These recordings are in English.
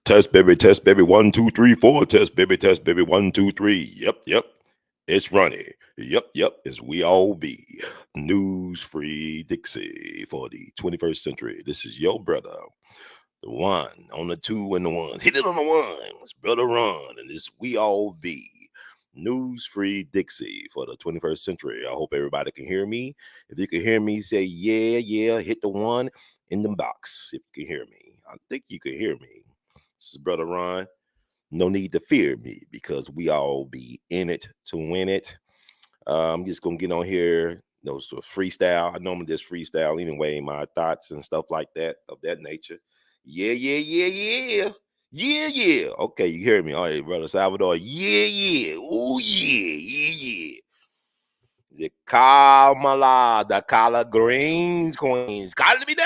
Test baby, 1, 2, 3, 4. Test baby, 1, 2, 3. Yep. It's Ronnie. Yep. It's we all be. News free Dixie for the 21st century. This is your brother. The one on the two and the one. Hit it on the one. It's brother Ron. And this we all be. News free Dixie for the 21st century. I hope everybody can hear me. If you can hear me, say yeah. Hit the one in the box if you can hear me. I think you can hear me. This is brother Ron. No need to fear me because we all be in it to win it. I'm just gonna get on here, so freestyle. I normally just freestyle anyway, my thoughts and stuff like that of that nature. Yeah. Okay, you hear me? All right, brother Salvador. Yeah. Oh yeah. The Kamala, the collard greens queens. Call me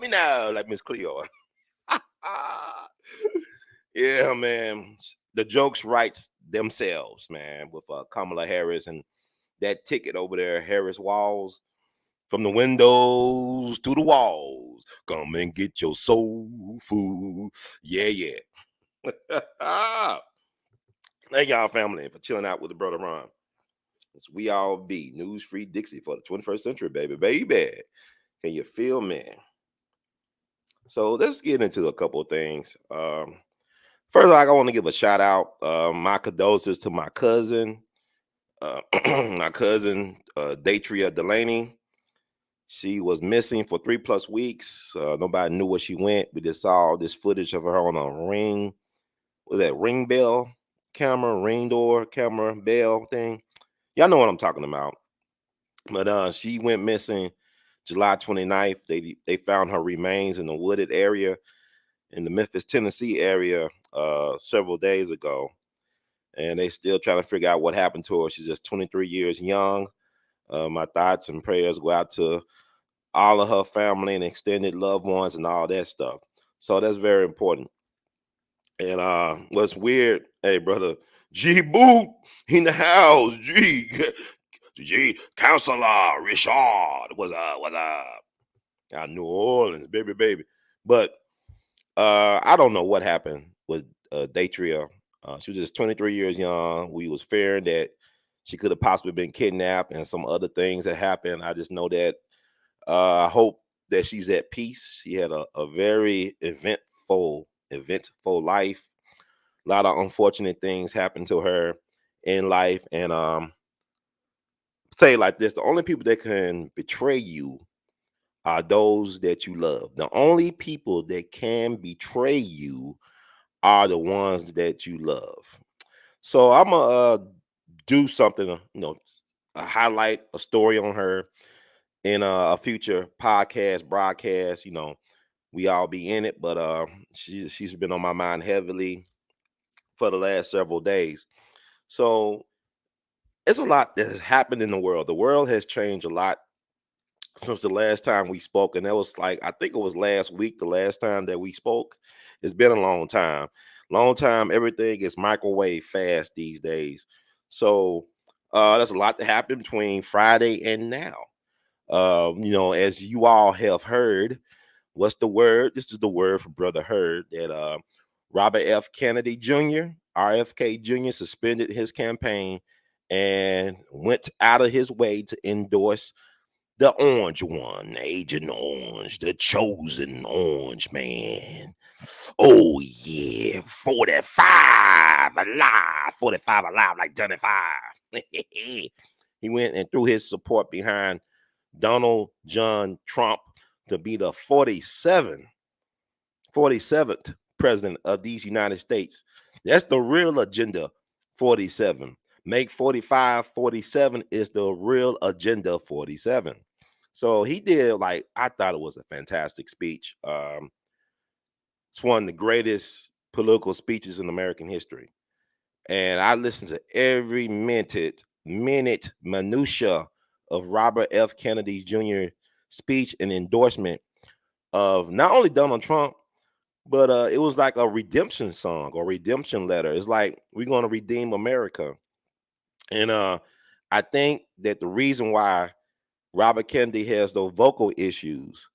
now, like Miss Cleo. Yeah, man. The jokes writes themselves, man, with Kamala Harris and that ticket over there, Harris Walls. From the windows to the walls, come and get your soul food. Yeah. Thank y'all, family, for chilling out with the brother Ron. It's we all be news free Dixie for the 21st century, baby. Can you feel me? So let's get into a couple of things. First, I want to give a shout out. My condolences to my cousin, Datria Delaney. She was missing for 3+ weeks. Nobody knew where she went. We just saw this footage of her on a ring. What was that, ring bell camera, ring door camera bell thing? Y'all know what I'm talking about. But she went missing July 29th. They found her remains in the wooded area in the Memphis, Tennessee area several days ago. And they still trying to figure out what happened to her. She's just 23 years young. My thoughts and prayers go out to all of her family and extended loved ones and all that stuff. So that's very important. And what's weird, hey brother, G Boot in the house, G Counselor Richard was out New Orleans, baby. But I don't know what happened with Datria. She was just 23 years young. We was fearing that she could have possibly been kidnapped and some other things that happened. I just know that I hope that she's at peace. She had a very eventful life. A lot of unfortunate things happened to her in life. And say it like this: the only people that can betray you are those that you love. The only people that can betray you are the ones that you love. So I'm gonna do something, highlight a story on her in a future podcast broadcast. We all be in it, but she's been on my mind heavily for the last several days. So it's a lot that has happened in the world. The world has changed a lot since the last time we spoke, and that was I think it was last week, the last time that we spoke. It's been a long time. Everything is microwave fast these days. So there's a lot that happened between Friday and now. As you all have heard, what's the word? This is the word for Brother Heard that Robert F. Kennedy Jr., RFK Jr., suspended his campaign and went out of his way to endorse the orange one, Agent Orange, the chosen orange man. Oh, yeah, 45 alive like Johnny Five. He went and threw his support behind Donald John Trump to be the 47th president of these United States. That's the real agenda, 47. Make 45 47 is the real agenda, 47. So he did, I thought it was a fantastic speech. It's one of the greatest political speeches in American history. And I listened to every minute minutia of Robert F. Kennedy Jr. speech and endorsement of not only Donald Trump, but it was like a redemption song or redemption letter. It's like, we're going to redeem America. And I think that the reason why Robert Kennedy has those vocal issues,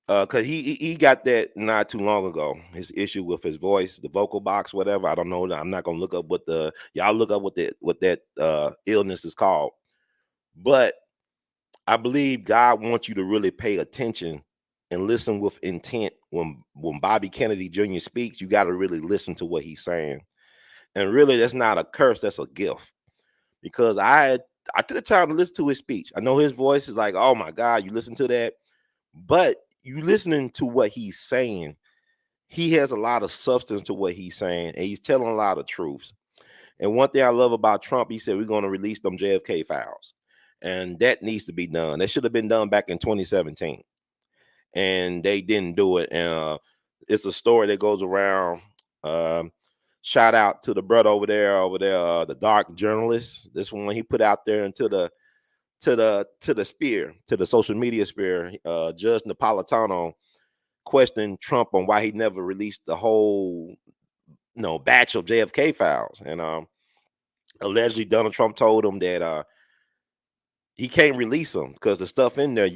Cause he got that not too long ago. His issue with his voice, the vocal box, whatever. I don't know. I'm not gonna look up what the y'all look up what that illness is called. But I believe God wants you to really pay attention and listen with intent. When Bobby Kennedy Jr. speaks, you got to really listen to what he's saying. And really, that's not a curse, that's a gift. Because I took the time to listen to his speech. I know his voice is like, oh my God, you listen to that. But you listening to what he's saying, he has a lot of substance to what he's saying, and he's telling a lot of truths. And one thing I love about Trump, he said we're going to release them JFK files. And that needs to be done. That should have been done back in 2017. And they didn't do it. And it's a story that goes around. Shout out to the brother over there, the dark journalist. This one he put out there into the sphere, to the social media sphere. Judge Napolitano questioned Trump on why he never released the whole batch of JFK files. And allegedly Donald Trump told him that he can't release them because the stuff in there,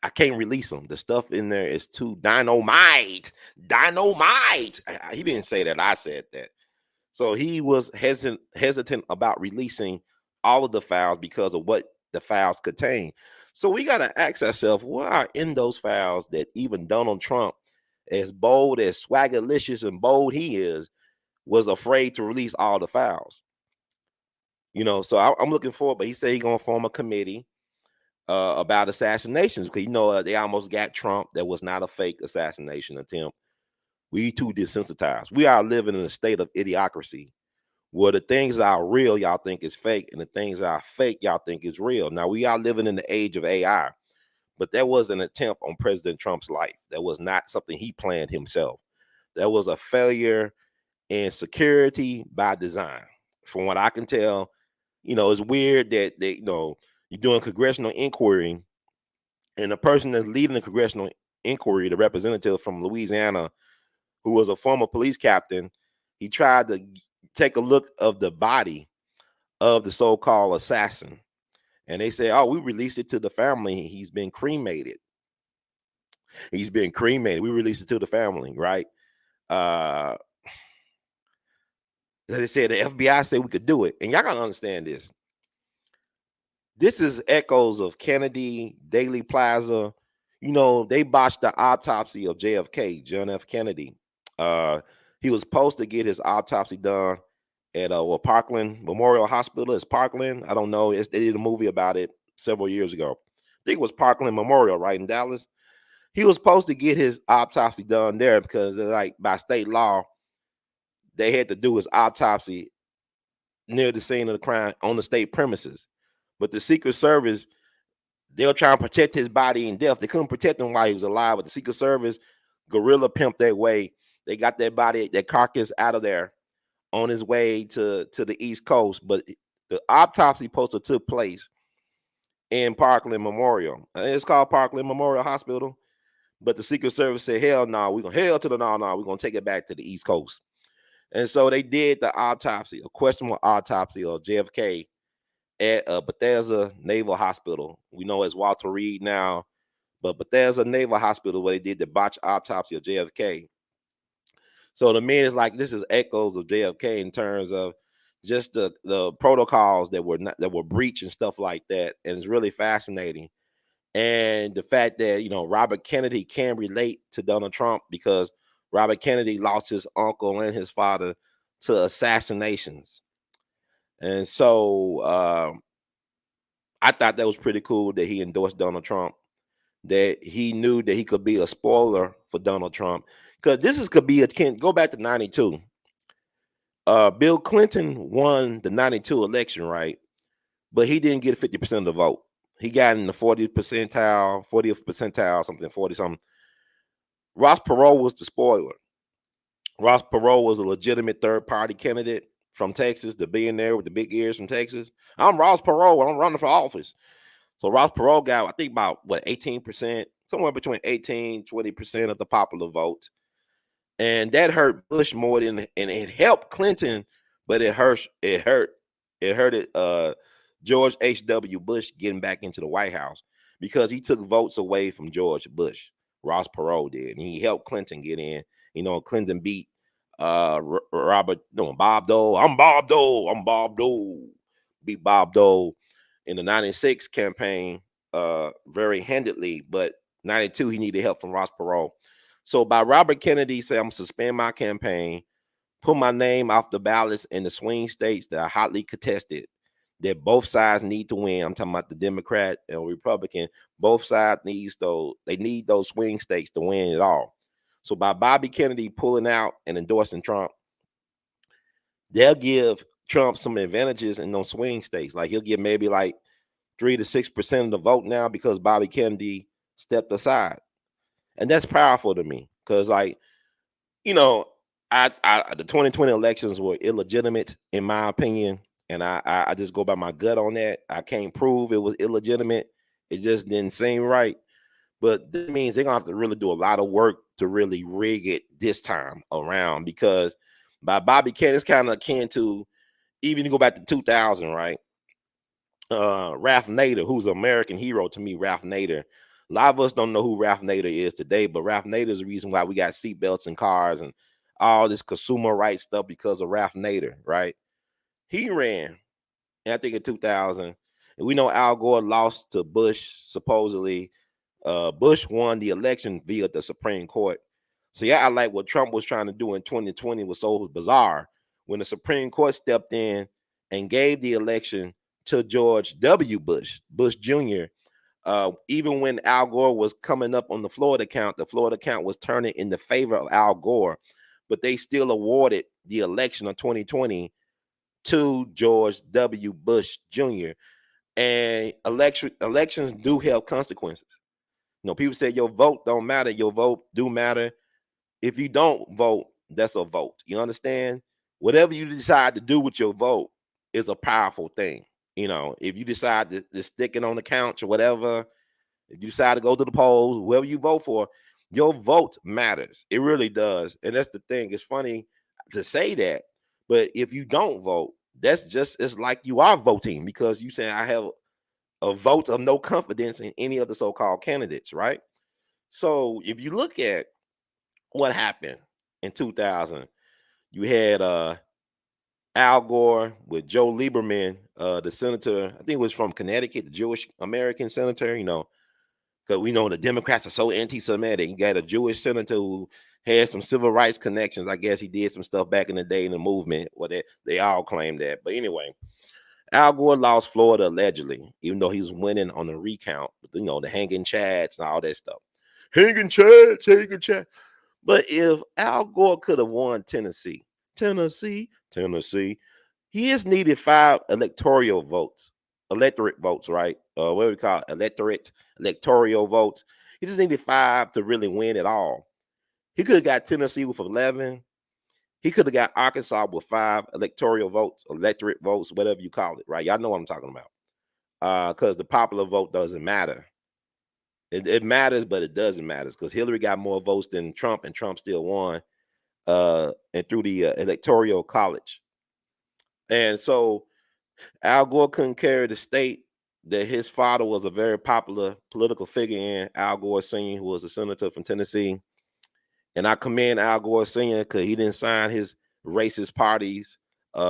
I can't release them. The stuff in there is too dynamite. Dynamite. He didn't say that. I said that. So he was hesitant about releasing all of the files because of what the files contain. So we got to ask ourselves, what are in those files that even Donald Trump, as bold, as swaggerlicious and bold he is, was afraid to release all the files? So I'm looking forward, but he said he's going to form a committee about assassinations because, they almost got Trump. That was not a fake assassination attempt. We too desensitized. We are living in a state of idiocracy where the things that are real, y'all think is fake, and the things that are fake, y'all think is real. Now, we are living in the age of AI, but that was an attempt on President Trump's life. That was not something he planned himself. That was a failure in security by design. From what I can tell, it's weird that you're doing congressional inquiry, and the person that's leading the congressional inquiry, the representative from Louisiana, who was a former police captain, he tried to take a look of the body of the so-called assassin. And they say, oh, we released it to the family. He's been cremated. He's been cremated. We released it to the family, right? They said the FBI said we could do it. And y'all got to understand this. This is echoes of Kennedy, Daley Plaza. They botched the autopsy of JFK, John F. Kennedy. He was supposed to get his autopsy done at Parkland Memorial Hospital. It's Parkland. I don't know. They did a movie about it several years ago. I think it was Parkland Memorial, right, in Dallas. He was supposed to get his autopsy done there because, like, by state law, they had to do his autopsy near the scene of the crime on the state premises. But the Secret Service, they were trying to protect his body in death. They couldn't protect him while he was alive, but the Secret Service guerrilla pimped their way. They got that body, that carcass out of there on his way to the East Coast. But the autopsy supposed to took place in Parkland Memorial. It's called Parkland Memorial Hospital. But the Secret Service said, hell no, we're going to take it back to the East Coast. And so they did the autopsy, a questionable autopsy of JFK at Bethesda Naval Hospital. We know it's Walter Reed now, but Bethesda Naval Hospital, where they did the botched autopsy of JFK. So the men is like, this is echoes of JFK in terms of just the protocols that were breached and stuff like that. And it's really fascinating. And the fact that, Robert Kennedy can relate to Donald Trump because Robert Kennedy lost his uncle and his father to assassinations. And so I thought that was pretty cool that he endorsed Donald Trump, that he knew that he could be a spoiler for Donald Trump. Because go back to 92. Bill Clinton won the 92 election, right? But he didn't get 50% of the vote. He got in the 40th percentile, something, 40 something. Ross Perot was the spoiler. Ross Perot was a legitimate third-party candidate from Texas, the billionaire with the big ears from Texas. I'm Ross Perot, I'm running for office. So Ross Perot got, I think, about 18%, somewhere between 18-20% of the popular vote. And that hurt Bush more than, and it helped Clinton, but it hurted George H.W. Bush getting back into the White House because he took votes away from George Bush. Ross Perot did, and he helped Clinton get in. Clinton beat Robert, no, Bob Dole. I'm Bob Dole. I'm Bob Dole. Beat Bob Dole in the 96 campaign very handedly, but 92 he needed help from Ross Perot. So by Robert Kennedy say, I'm suspend my campaign, put my name off the ballots in the swing states that are hotly contested, that both sides need to win. I'm talking about the Democrat and Republican. Both sides needs those. They need those swing states to win it all. So by Bobby Kennedy pulling out and endorsing Trump, they'll give Trump some advantages in those swing states. Like he'll get maybe like 3 to 6% of the vote now because Bobby Kennedy stepped aside. And that's powerful to me because, like, the 2020 elections were illegitimate in my opinion, and I just go by my gut on that. I can't prove it was illegitimate. It just didn't seem right. But that means they're gonna have to really do a lot of work to really rig it this time around, because by Bobby Kennedy, it's kind of akin to, even you go back to 2000, right? Ralph Nader, who's an American hero to me, Ralph Nader. A lot of us don't know who Ralph Nader is today, but Ralph Nader is the reason why we got seatbelts in cars and all this consumer rights stuff because of Ralph Nader, right? He ran, I think in 2000, and we know Al Gore lost to Bush, supposedly. Bush won the election via the Supreme Court. So yeah, I like what Trump was trying to do in 2020 was so bizarre when the Supreme Court stepped in and gave the election to George W. Bush Jr. Even when Al Gore was coming up on the Florida count was turning in the favor of Al Gore, but they still awarded the election of 2020 to George W. Bush Jr. And elections do have consequences. People say your vote don't matter. Your vote do matter. If you don't vote, that's a vote. You understand? Whatever you decide to do with your vote is a powerful thing. If you decide to stick it on the couch or whatever, if you decide to go to the polls, whoever you vote for, your vote matters. It really does. And that's the thing. It's funny to say that, but if you don't vote, it's like you are voting, because you saying I have a vote of no confidence in any of the so-called candidates, right? So if you look at what happened in 2000, you had Al Gore with Joe Lieberman, the senator, I think it was from Connecticut, the Jewish American senator, because we know the Democrats are so anti-Semitic. You got a Jewish senator who had some civil rights connections. I guess he did some stuff back in the day in the movement. Well, they all claim that. But anyway, Al Gore lost Florida allegedly, even though he was winning on the recount. The hanging chads and all that stuff. Hanging chads. But if Al Gore could have won Tennessee, he has needed 5 electoral votes, right? What do we call it? Electoral votes. He just needed 5 to really win it all. He could have got Tennessee with 11. He could have got Arkansas with 5 electoral votes, electorate votes, whatever you call it, right? Y'all know what I'm talking about. Because the popular vote doesn't matter. It matters, but it doesn't matter because Hillary got more votes than Trump, and Trump still won and through the electoral college. And so Al Gore couldn't carry the state that his father was a very popular political figure in, Al Gore Sr., who was a senator from Tennessee. And I commend Al Gore Sr. because he didn't sign his racist party's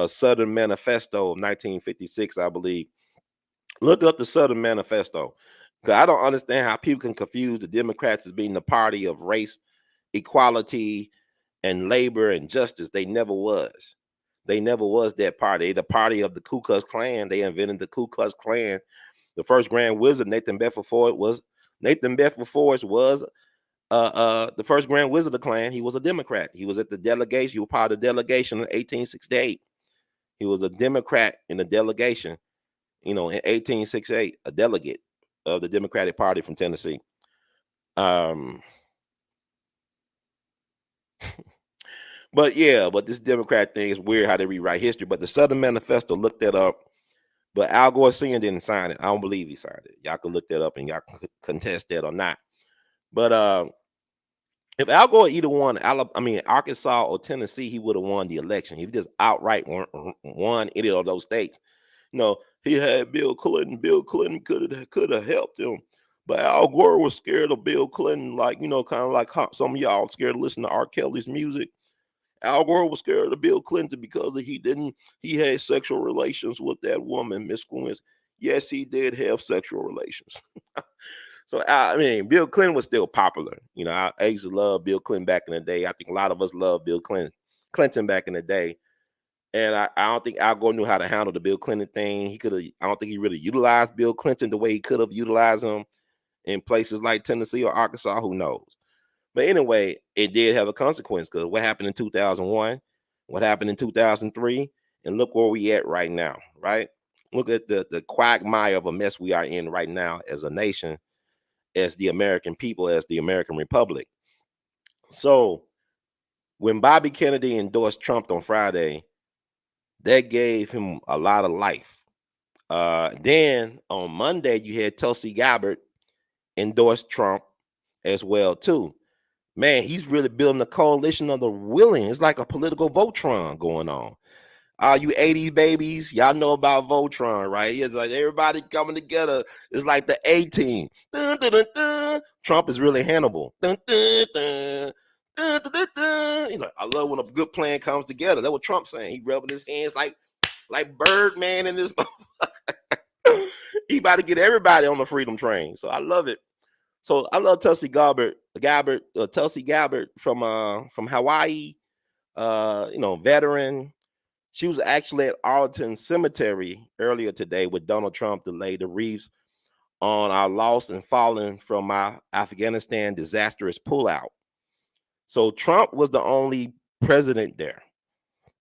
Southern Manifesto of 1956, I believe. Look up the Southern Manifesto, because I don't understand how people can confuse the Democrats as being the party of race, equality, and labor and justice. They never was. They never was that party. The party of the Ku Klux Klan. They invented the Ku Klux Klan. The first Grand Wizard, Nathan Bedford Forrest, was the first Grand Wizard of the Klan. He was a Democrat. He was at the delegation. He was part of the delegation in 1868. He was a Democrat in the delegation, in 1868, a delegate of the Democratic Party from Tennessee. But this Democrat thing is weird how they rewrite history. But the Southern Manifesto, look that up. But Al Gore Sr. didn't sign it. I don't believe he signed it. Y'all can look that up and y'all can contest that or not. But if Al Gore either won Arkansas or Tennessee, he would have won the election. He just outright won any of those states. He had Bill Clinton. Bill Clinton could have helped him. But Al Gore was scared of Bill Clinton, like, kind of like how some of y'all scared to listen to R. Kelly's music. Al Gore was scared of Bill Clinton because he had sexual relations with that woman, Miss Lewinsky. Yes, he did have sexual relations. So I mean, Bill Clinton was still popular. I used to love Bill Clinton back in the day. I think a lot of us loved Clinton back in the day. And I don't think Al Gore knew how to handle the Bill Clinton thing. I don't think he really utilized Bill Clinton the way he could have utilized him in places like Tennessee or Arkansas. Who knows? But anyway, it did have a consequence, because what happened in 2001, what happened in 2003, and look where we at right now, right? Look at the quagmire of a mess we are in right now as a nation, as the American people, as the American Republic. So when Bobby Kennedy endorsed Trump on Friday, that gave him a lot of life. Then on Monday, you had Tulsi Gabbard endorse Trump as well too. Man, he's really building a coalition of the willing. It's like a political Voltron going on. All you 80s babies, y'all know about Voltron, right? It's like everybody coming together. It's like the A-Team. Dun, dun, dun, dun. Trump is really Hannibal. Dun, dun, dun. Dun, dun, dun, dun. He's like, I love when a good plan comes together. That's what Trump's saying. He rubbing his hands like Birdman in this. He about to get everybody on the freedom train. So I love it. So I love Tulsi Gabbard from Hawaii. Veteran. She was actually at Arlington Cemetery earlier today with Donald Trump to lay the wreaths on our lost and fallen from our Afghanistan disastrous pullout. So Trump was the only president there.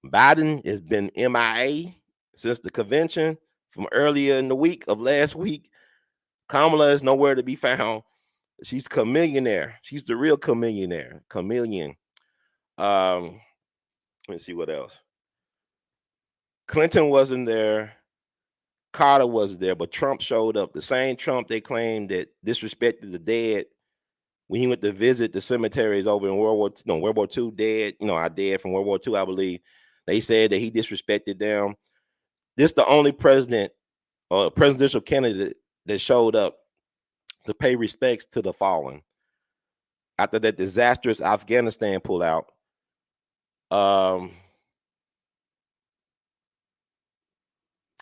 Biden has been MIA since the convention from earlier in the week of last week. Kamala is nowhere to be found. She's chameleonaire. She's the real chameleon. Let's see what else. Clinton wasn't there. Carter wasn't there, but Trump showed up. The same Trump they claimed that disrespected the dead when he went to visit the cemeteries over in World War II dead, our dead from World War II, I believe. They said that he disrespected them. This is the only president or presidential candidate that showed up to pay respects to the fallen after that disastrous Afghanistan pullout.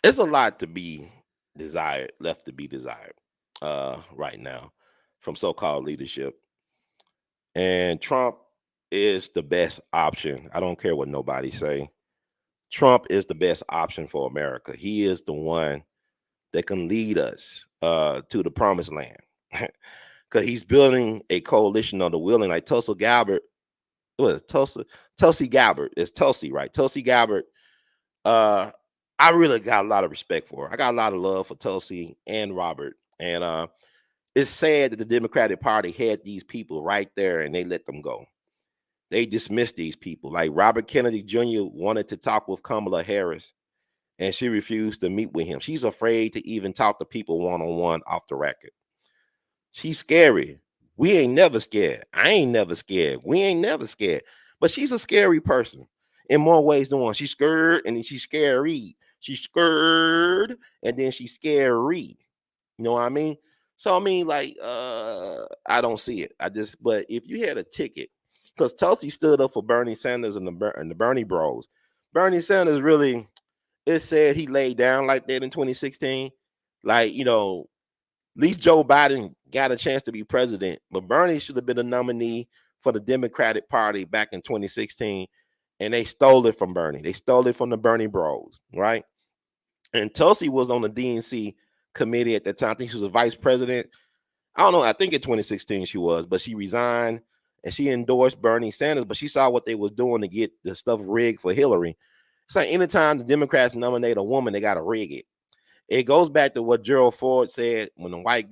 It's a lot to be left to be desired right now from so-called leadership. And Trump is the best option. I don't care what nobody say. Trump is the best option for America. He is the one that can lead us to the promised land. Because he's building a coalition of the willing, like Tulsi Gabbard. What is Tulsi Gabbard? It's Tulsi, right? Tulsi Gabbard. I really got a lot of respect for her. I got a lot of love for Tulsi and Robert. And it's sad that the Democratic Party had these people right there and they let them go. They dismissed these people. Like Robert Kennedy Jr. wanted to talk with Kamala Harris and she refused to meet with him. She's afraid to even talk to people one-on-one off the record. She's scary. We ain't never scared. I ain't never scared. We ain't never scared. But she's a scary person in more ways than one. She's scared and then she's scary. She's scared and then she's scary. You know what I mean? So I mean, like, I don't see it. But if you had a ticket, because Tulsi stood up for Bernie Sanders and the Bernie Bros. Bernie Sanders really, it said he laid down like that in 2016. Like, at least Joe Biden got a chance to be president, but Bernie should have been a nominee for the Democratic Party back in 2016, and they stole it from Bernie. They stole it from the Bernie Bros, right? And Tulsi was on the DNC committee at that time. I think she was a vice president. I don't know. I think in 2016 she was, but she resigned and she endorsed Bernie Sanders, but she saw what they was doing to get the stuff rigged for Hillary. It's like anytime the Democrats nominate a woman, they got to rig it. It goes back to what Gerald Ford said when little white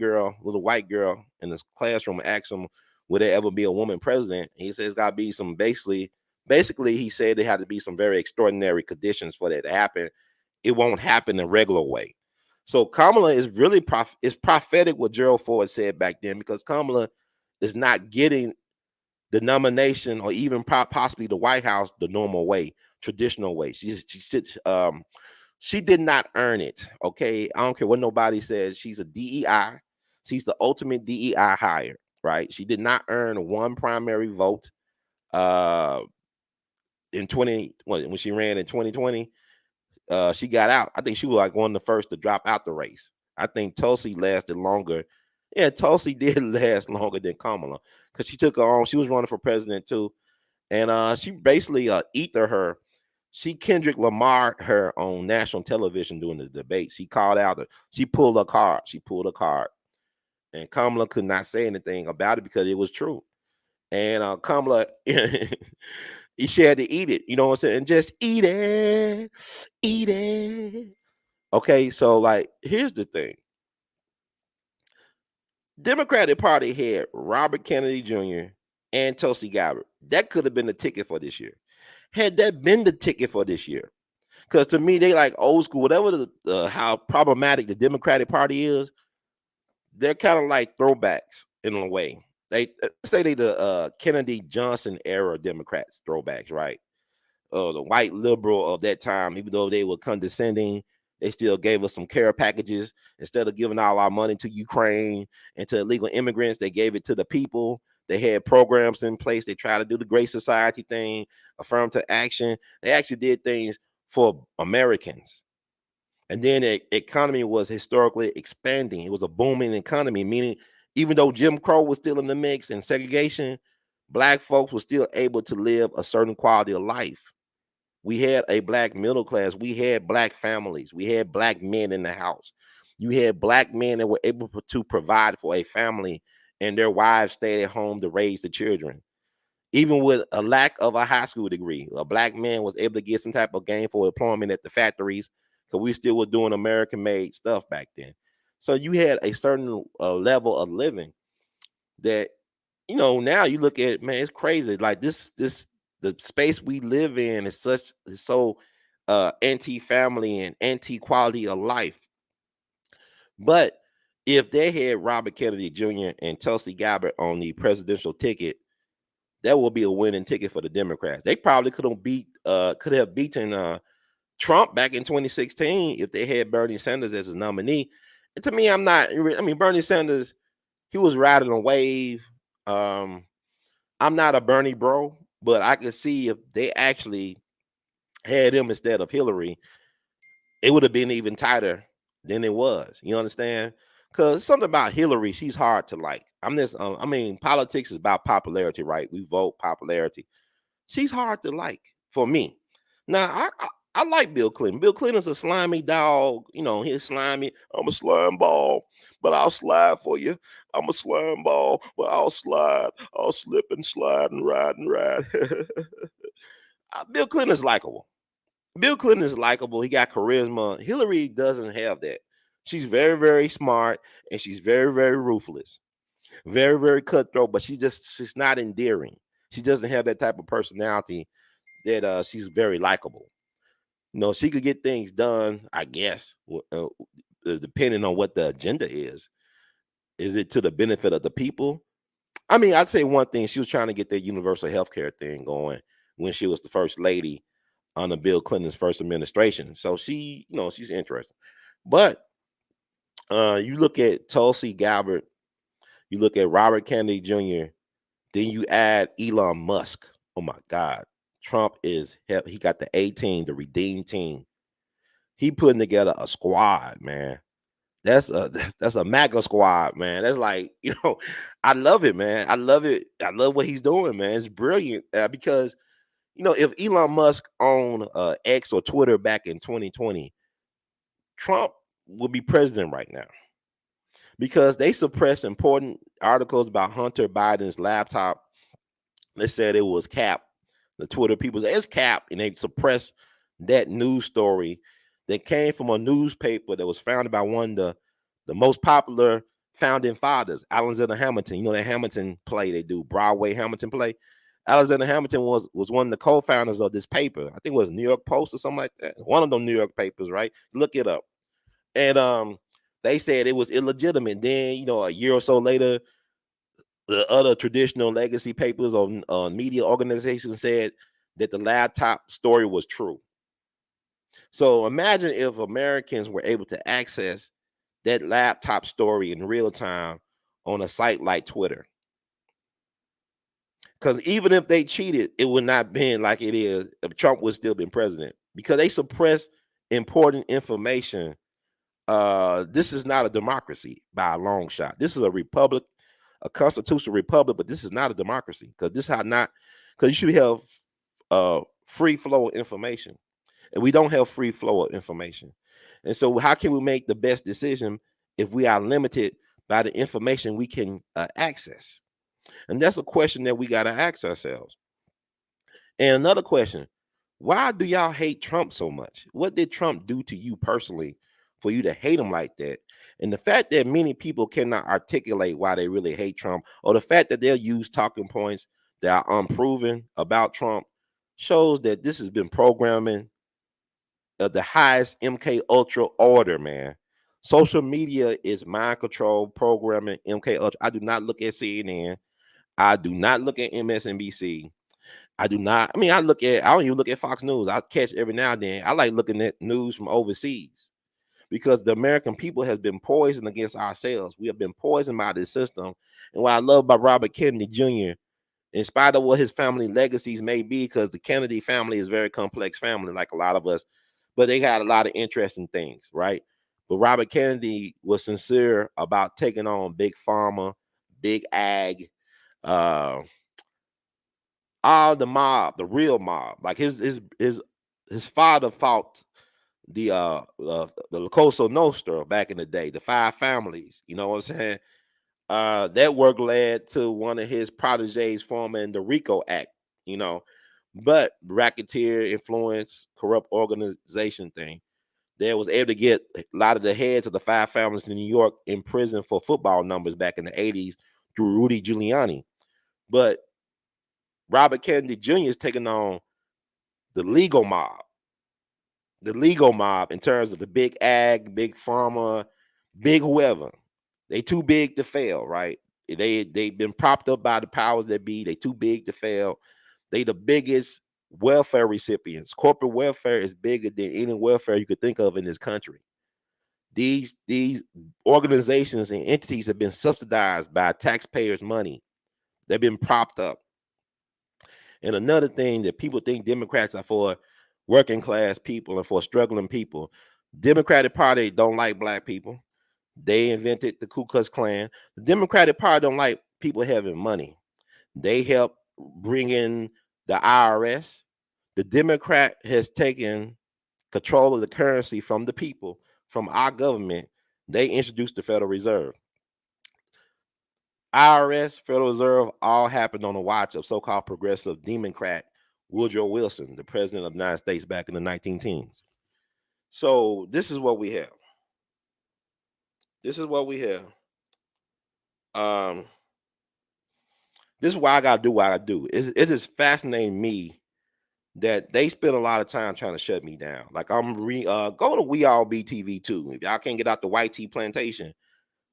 girl in this classroom asked him, would there ever be a woman president? He says it's got to be some basically he said there had to be some very extraordinary conditions for that to happen. It won't happen the regular way. So Kamala is really prophetic what Gerald Ford said back then, because Kamala is not getting the nomination or even possibly the White House the normal way, traditional way. She did not earn it. Okay, I don't care what nobody says. She's a DEI. She's the ultimate DEI hire, right? She did not earn one primary vote uh in when she ran in 2020. She got out. I think she was like one of the first to drop out the race. I think Tulsi lasted longer. Yeah, Tulsi did last longer than Kamala because she took her on. She was running for president too, and she basically ether her. She Kendrick Lamar her on national television during the debate. She called out her. She pulled a card. She pulled a card, and Kamala could not say anything about it because it was true. And Kamala, she had to eat it. You know what I'm saying? Just eat it, eat it. Okay, so like, here's the thing. Democratic Party had Robert Kennedy Jr. and Tulsi Gabbard. That could have been the ticket for this year. Had that been the ticket for this year, because to me they like old school. Whatever how problematic the Democratic Party is, they're kind of like throwbacks in a way. They say they the Kennedy Johnson era Democrats throwbacks, right? The white liberal of that time, even though they were condescending, they still gave us some care packages. Instead of giving all our money to Ukraine and to illegal immigrants, they gave it to the people. They had programs in place. They tried to do the Great Society thing, affirmative action. They actually did things for Americans. And then the economy was historically expanding. It was a booming economy, meaning even though Jim Crow was still in the mix and segregation, black folks were still able to live a certain quality of life. We had a black middle class. We had black families. We had black men in the house. You had black men that were able to provide for a family, and their wives stayed at home to raise the children. Even with a lack of a high school degree, a black man was able to get some type of gainful employment at the factories because we still were doing American-made stuff back then. So you had a certain level of living that, now you look at it, man, it's crazy. Like this the space we live in is so anti-family and anti-quality of life. But if they had Robert Kennedy Jr. and Tulsi Gabbard on the presidential ticket, that will be a winning ticket for the Democrats. They probably could have beaten Trump back in 2016 if they had Bernie Sanders as a nominee. And to me, Bernie Sanders, he was riding a wave. I'm not a Bernie bro, but I can see if they actually had him instead of Hillary, it would have been even tighter than it was. You understand? Because something about Hillary, she's hard to like. Politics is about popularity, right? We vote popularity. She's hard to like for me. Now, I like Bill Clinton. Bill Clinton's a slimy dog. He's slimy. I'm a slime ball, but I'll slide for you. I'm a slime ball, but I'll slide. I'll slip and slide and ride and ride. Bill Clinton is likable. Bill Clinton is likable. He got charisma. Hillary doesn't have that. She's very, very smart, and she's very, very ruthless. Very, very cutthroat, but she's not endearing. She doesn't have that type of personality that she's very likable. She could get things done, I guess, depending on what the agenda is. Is it to the benefit of the people? I'd say one thing, she was trying to get that universal health care thing going when she was the first lady under Bill Clinton's first administration. So she's interesting. But you look at Tulsi Gabbard, you look at Robert Kennedy Jr., then you add Elon Musk. Oh my God. Trump he got the A team, the redeem team. He putting together a squad, man. That's a MAGA squad, man. That's like, I love it, man. I love it. I love what he's doing, man. It's brilliant because, if Elon Musk owned X or Twitter back in 2020, Trump would be president right now because they suppressed important articles about Hunter Biden's laptop. They said it was cap. The Twitter people said it's cap, and they suppressed that news story that came from a newspaper that was founded by one of the most popular founding fathers, Alexander Hamilton. You know that Hamilton play they do, Broadway Hamilton play. Alexander Hamilton was one of the co-founders of this paper. I think it was New York Post or something like that. One of them New York papers, right? Look it up. And they said it was illegitimate. Then, a year or so later, the other traditional legacy papers on media organizations said that the laptop story was true. So imagine if Americans were able to access that laptop story in real time on a site like Twitter. Because even if they cheated, it would not been like it is if Trump would still been president, because they suppressed important information. This is not a democracy by a long shot. This is a republic, a constitutional republic, but this is not a democracy, because this how not because you should have free flow of information, and we don't have free flow of information. And so how can we make the best decision if we are limited by the information we can access? And that's a question that we got to ask ourselves. And another question, why do y'all hate Trump so much? What did Trump do to you personally for you to hate him like that? And the fact that many people cannot articulate why they really hate Trump, or the fact that they'll use talking points that are unproven about Trump, shows that this has been programming of the highest MK Ultra order, man. Social media is mind control programming, MK Ultra. I do not look at CNN. I do not look at MSNBC. I do not. I mean, I don't even look at Fox News. I catch every now and then. I like looking at news from overseas, because the American people has been poisoned against ourselves. We have been poisoned by this system. And what I love about Robert Kennedy Jr., in spite of what his family legacies may be, because the Kennedy family is a very complex family, like a lot of us, but they had a lot of interesting things, right? But Robert Kennedy was sincere about taking on big pharma, big ag, uh, all the mob, the real mob. Like his father fought the Cosa Nostra back in the day, the five families. You know what I'm saying? That work led to one of his proteges forming the RICO Act. You know, but racketeer influence, corrupt organization thing. They was able to get a lot of the heads of the five families in New York in prison for football numbers back in the 80s through Rudy Giuliani. But Robert Kennedy Jr. is taking on the legal mob in terms of the big ag, big pharma, big whoever. They too big to fail, right? They've been propped up by the powers that be. They too big to fail. They the biggest welfare recipients. Corporate welfare is bigger than any welfare you could think of in this country. These organizations and entities have been subsidized by taxpayers' money. They've been propped up. And another thing that people think Democrats are for working class people and for struggling people. Democratic Party don't like black people. They invented the Ku Klux Klan. The Democratic Party don't like people having money. They help bring in the IRS. The Democrat has taken control of the currency from the people, from our government. They introduced the Federal Reserve. IRS, Federal Reserve, all happened on the watch of so-called progressive Democrat Woodrow Wilson, the president of the United States back in the 1910s. So this is what we have. This is what we have. This is why I gotta do what I do. It is fascinating me that they spend a lot of time trying to shut me down. Like I'm go to We All Be TV too. If y'all can't get out the White Tea Plantation,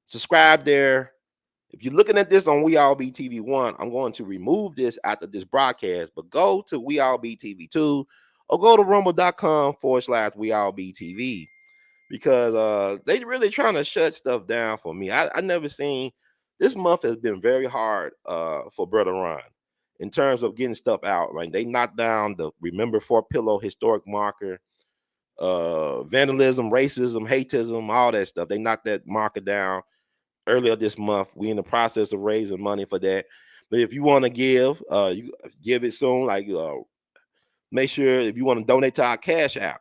subscribe there. If you're looking at this on We All Be TV 1, I'm going to remove this after this broadcast, but go to We All Be TV 2 or go to rumble.com/We All Be TV, because they really trying to shut stuff down for me. I never seen, this month has been very hard for Brother Ron in terms of getting stuff out. Like they knocked down the Remember Fort Pillow historic marker, vandalism, racism, hateism, all that stuff. They knocked that marker down earlier this month. We in the process of raising money for that. But if you want to give, you give it soon. Like make sure if you want to donate to our Cash App,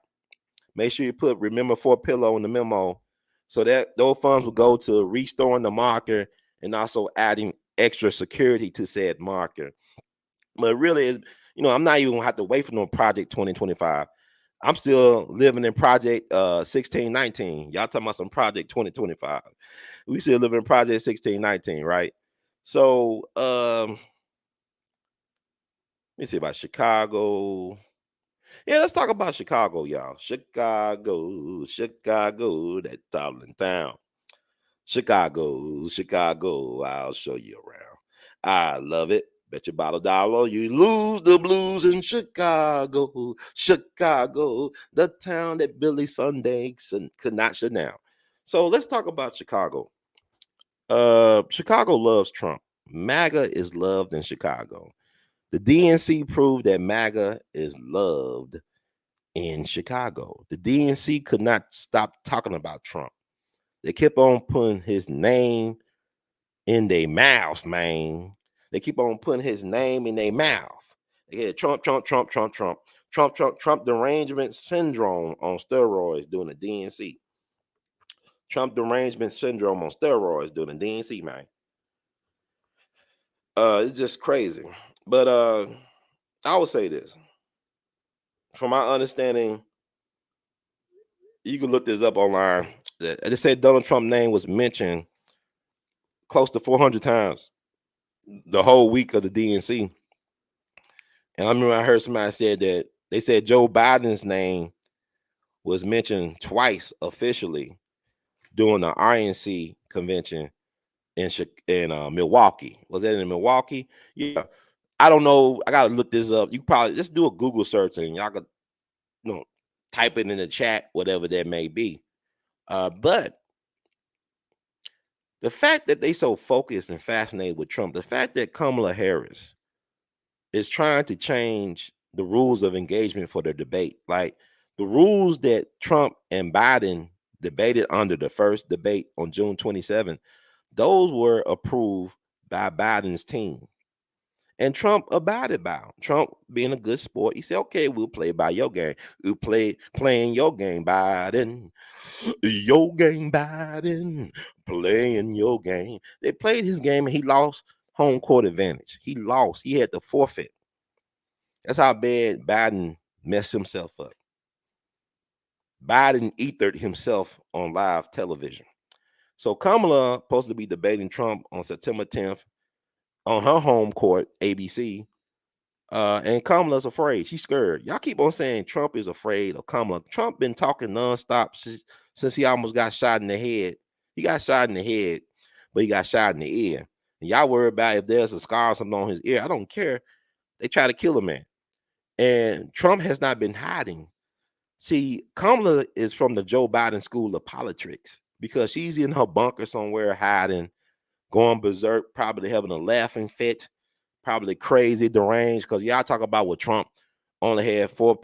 make sure you put Remember Fort Pillow in the memo, so that those funds will go to restoring the marker and also adding extra security to said marker. But really, I'm not even gonna have to wait for no Project 2025. I'm still living in Project 1619. Y'all talking about some Project 2025. We still live in Project 1619, right? So let me see about Chicago. Yeah, let's talk about Chicago, y'all. Chicago, that traveling town. Chicago, I'll show you around. I love it. Bet your bottle dollar you lose the blues in Chicago, the town that Billy Sunday could not shut down. So let's talk about Chicago. Chicago loves Trump. MAGA is loved in Chicago. The DNC proved that MAGA is loved in Chicago. The DNC could not stop talking about Trump. They kept on putting his name in their mouths, man. They keep on putting his name in their mouth. They had Trump, Trump, Trump, Trump, Trump, Trump, Trump, Trump derangement syndrome on steroids doing the DNC. Trump derangement syndrome on steroids doing the DNC, man. It's just crazy. But I would say this. From my understanding, you can look this up online. They said Donald Trump's name was mentioned close to 400 times the whole week of the DNC. And I remember I heard somebody said that they said Joe Biden's name was mentioned twice officially during the RNC convention in Milwaukee. Was that in Milwaukee? Yeah. I don't know. I gotta look this up. You probably just do a Google search and y'all could, type it in the chat, whatever that may be. But the fact that they so focused and fascinated with Trump, the fact that Kamala Harris is trying to change the rules of engagement for their debate, like the rules that Trump and Biden debated under the first debate on June 27th, those were approved by Biden's team. And Trump abided by them. Trump, being a good sport, he said, okay, we'll play by your game. We'll playing your game, Biden. Your game, Biden. Playing your game. They played his game and he lost home court advantage. He lost. He had to forfeit. That's how bad Biden messed himself up. Biden ethered himself on live television. So Kamala supposed to be debating Trump on September 10th on her home court, ABC. And Kamala's afraid. She's scared. Y'all keep on saying Trump is afraid of Kamala. Trump been talking nonstop since he almost got shot in the head. He got shot in the head, but he got shot in the ear. And y'all worry about if there's a scar or something on his ear. I don't care. They try to kill a man. And Trump has not been hiding. See, Kamala is from the Joe Biden school of politics because she's in her bunker somewhere hiding, going berserk, probably having a laughing fit, probably crazy, deranged, because y'all talk about what Trump only had four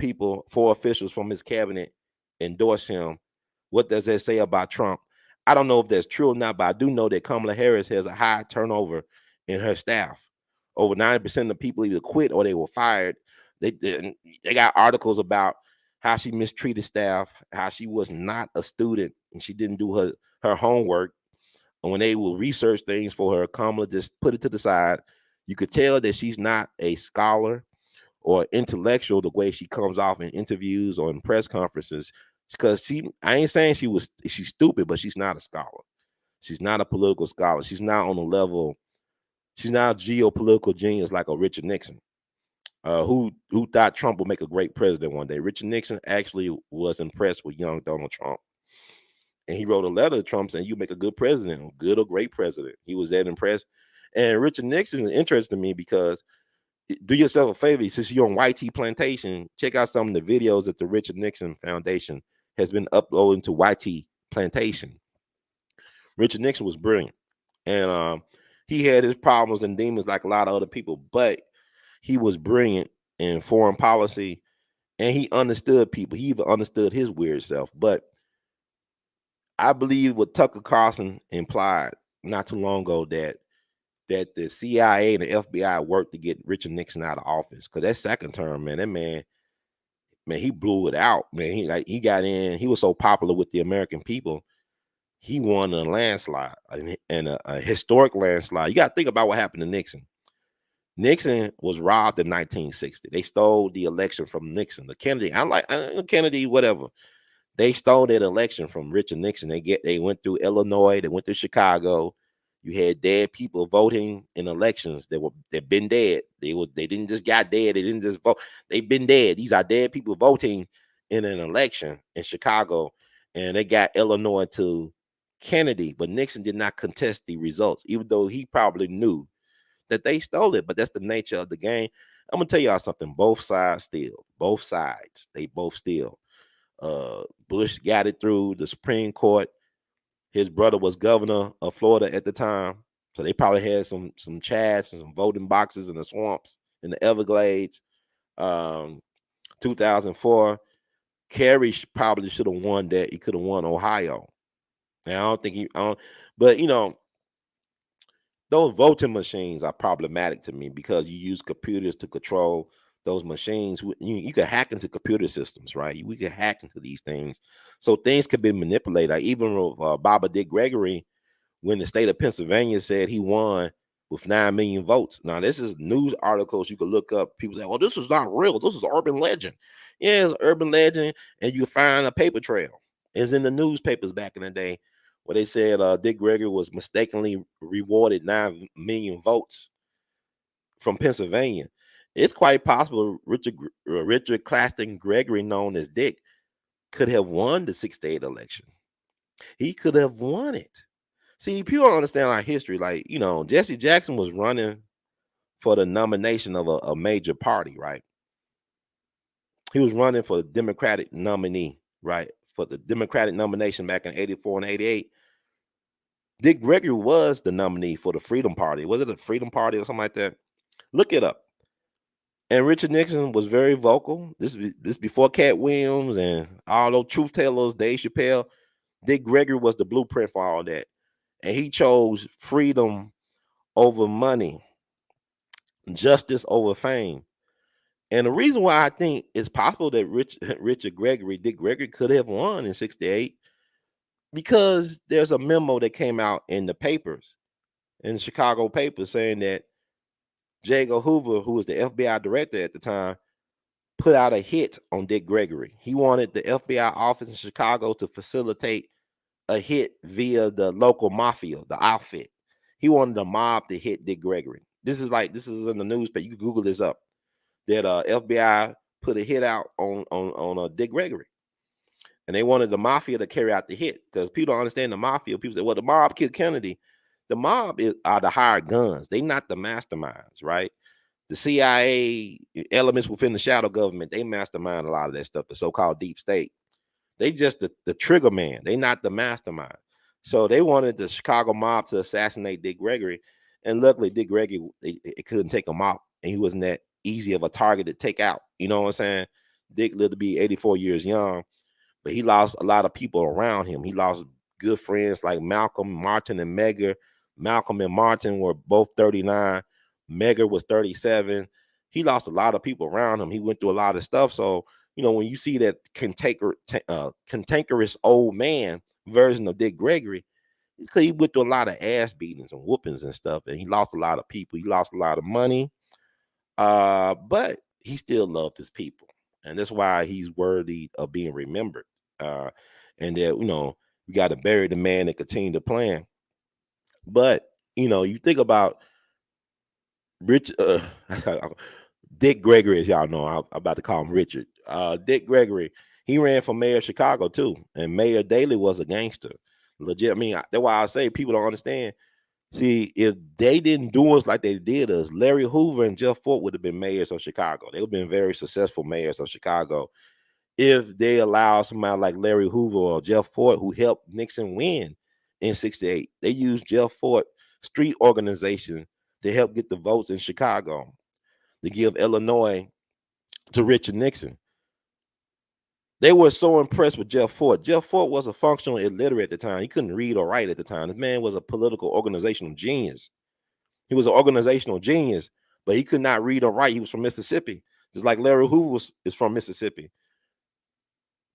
officials from his cabinet endorse him. What does that say about Trump? I don't know if that's true or not, but I do know that Kamala Harris has a high turnover in her staff. Over 90% of the people either quit or they were fired. They got articles about how she mistreated staff, how she was not a student and she didn't do her homework. And when they will research things for her, Kamala just put it to the side. You could tell that she's not a scholar or intellectual the way she comes off in interviews or in press conferences. Because I ain't saying she's stupid, but she's not a scholar. She's not a political scholar. She's not on the level. She's not a geopolitical genius like a Richard Nixon, who thought Trump would make a great president one day. Richard Nixon actually was impressed with young Donald Trump. And he wrote a letter to Trump saying, you make a good president, good or great president. He was that impressed. And Richard Nixon is interesting to me because do yourself a favor, since you're on YT Plantation, check out some of the videos that the Richard Nixon Foundation has been uploading to YT Plantation. Richard Nixon was brilliant. And he had his problems and demons like a lot of other people, but he was brilliant in foreign policy and he understood people. He even understood his weird self. But I believe what Tucker Carlson implied not too long ago that the CIA and the FBI worked to get Richard Nixon out of office. Because that second term, man, that man, he blew it out. Man, he got in. He was so popular with the American people. He won a landslide and a historic landslide. You got to think about what happened to Nixon. Nixon was robbed in 1960. They stole the election from Nixon. The Kennedy, Kennedy, whatever. They stole that election from Richard Nixon. They went through Illinois, they went through Chicago. You had dead people voting in elections they've been dead. They didn't just got dead. They didn't just vote. They've been dead. These are dead people voting in an election in Chicago, and they got Illinois to Kennedy, but Nixon did not contest the results, even though he probably knew that they stole it. But that's the nature of the game. I'm gonna tell y'all something. Both sides steal. Both sides. They both steal. Bush got it through the Supreme Court. His brother was governor of Florida at the time, so they probably had some chats and some voting boxes in the swamps in the Everglades. 2004, Kerry probably should have won that. He could have won Ohio. And I don't think but those voting machines are problematic to me because you use computers to control those machines. You can hack into computer systems, right? We can hack into these things, so things can be manipulated. Like even with Baba Dick Gregory, when the state of Pennsylvania said he won with 9 million votes. Now, this is news articles you can look up. People say, "Oh, this is not real. This is urban legend." Yeah, it's urban legend, and you find a paper trail. It's in the newspapers back in the day where they said Dick Gregory was mistakenly rewarded 9 million votes from Pennsylvania. It's quite possible Richard Claston Gregory, known as Dick, could have won the 68 election. He could have won it. See, people don't understand our history. Like, Jesse Jackson was running for the nomination of a major party, right? He was running for the Democratic nominee, right? For the Democratic nomination back in 84 and 88. Dick Gregory was the nominee for the Freedom Party. Was it a Freedom Party or something like that? Look it up. And Richard Nixon was very vocal. This before Cat Williams and all those truth tellers, Dave Chappelle. Dick Gregory was the blueprint for all that. And he chose freedom over money, justice over fame. And the reason why I think it's possible that Richard Gregory, Dick Gregory, could have won in 68, because there's a memo that came out in the papers, in the Chicago papers, saying that J. Edgar Hoover, who was the FBI director at the time, put out a hit on Dick Gregory. He wanted the FBI office in Chicago to facilitate a hit via the local mafia, the outfit. He wanted the mob to hit Dick Gregory. This is in the newspaper. You can Google this up. That FBI put a hit out on Dick Gregory, and they wanted the mafia to carry out the hit, because people don't understand the mafia. People say, "Well, the mob killed Kennedy." The mob are the hired guns. They not the masterminds, right? The CIA elements within the shadow government, they mastermind a lot of that stuff. The so-called deep state. They just the trigger man. They not the mastermind. So they wanted the Chicago mob to assassinate Dick Gregory, and luckily Dick Gregory, it couldn't take him out, and he wasn't that easy of a target to take out. You know what I'm saying? Dick lived to be 84 years young, but he lost a lot of people around him. He lost good friends like Malcolm, Martin, and Medgar. Malcolm and Martin were both 39. Medgar was 37. He lost a lot of people around him. He went through a lot of stuff. So, when you see that cantankerous old man version of Dick Gregory, he went through a lot of ass beatings and whoopings and stuff, and he lost a lot of people. He lost a lot of money, but he still loved his people, and that's why he's worthy of being remembered. And that we got to bury the man and continue to plan. But you think about Rich, Dick Gregory, as y'all know, I'm about to call him Richard. Dick Gregory, he ran for mayor of Chicago too, and Mayor Daley was a gangster, legit. I mean, that's why I say people don't understand. See, if they didn't do us like they did us, Larry Hoover and Jeff Fort would have been mayors of Chicago. They would have been very successful mayors of Chicago if they allowed somebody like Larry Hoover or Jeff Fort, who helped Nixon win in 68. They used Jeff Fort street organization to help get the votes in Chicago, to give Illinois to Richard Nixon. They were so impressed with Jeff Fort. Jeff Fort was a functional illiterate at the time. He couldn't read or write at the time. This man was a political organizational genius. He was an organizational genius, but he could not read or write. He was from Mississippi, just like Larry Hoover is from Mississippi.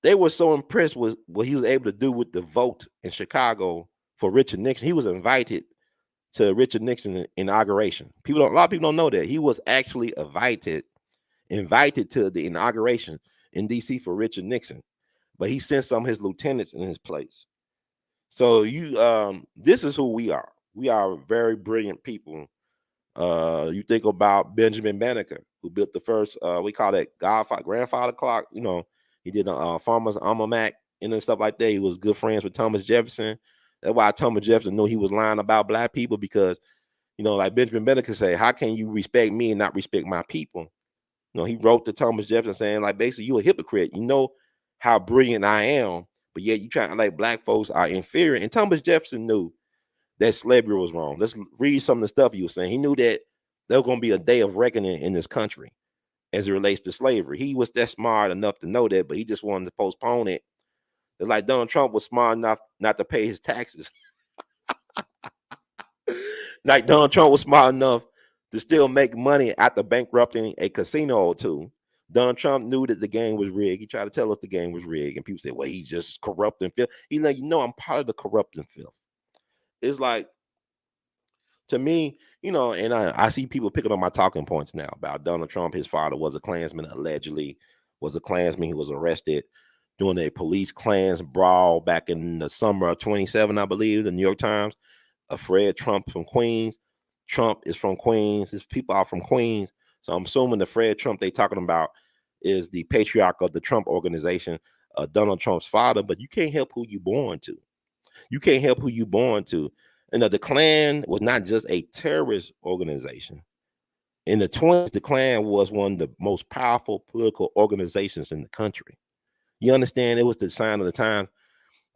They were so impressed with what he was able to do with the vote in Chicago for Richard Nixon. He was invited to Richard Nixon's inauguration. A lot of people don't know that he was actually invited to the inauguration in D.C. for Richard Nixon, but he sent some of his lieutenants in his place. So this is who we are. We are very brilliant people. You think about Benjamin Banneker, who built the first, we call that grandfather clock. He did a farmer's almanac and stuff like that. He was good friends with Thomas Jefferson. That's why Thomas Jefferson knew he was lying about black people, because, like Benjamin Banneker say, how can you respect me and not respect my people? He wrote to Thomas Jefferson saying, like, basically, you a hypocrite. You know how brilliant I am, But yet you trying to like black folks are inferior. And Thomas Jefferson knew that slavery was wrong. Let's read some of the stuff he was saying. He knew that there was going to be a day of reckoning in this country as it relates to slavery. He was that smart enough to know that, but he just wanted to postpone it. It's like Donald Trump was smart enough not to pay his taxes. Like Donald Trump was smart enough to still make money after bankrupting a casino or two. Donald Trump knew that the game was rigged. He tried to tell us the game was rigged. And people say, well, he's just corrupt and filth. He's like, I'm part of the corrupt and filth. It's like, to me, and I see people picking up my talking points now about Donald Trump. His father was a Klansman, allegedly was a Klansman. He was arrested during a police Klans brawl back in the summer of 27, I believe, the New York Times. Fred Trump from Queens. Trump is from Queens. His people are from Queens. So I'm assuming the Fred Trump they talking about is the patriarch of the Trump organization, Donald Trump's father. But you can't help who you born to. You can't help who you born to. And the Klan was not just a terrorist organization. In the 20s, the Klan was one of the most powerful political organizations in the country. You understand? It was the sign of the times.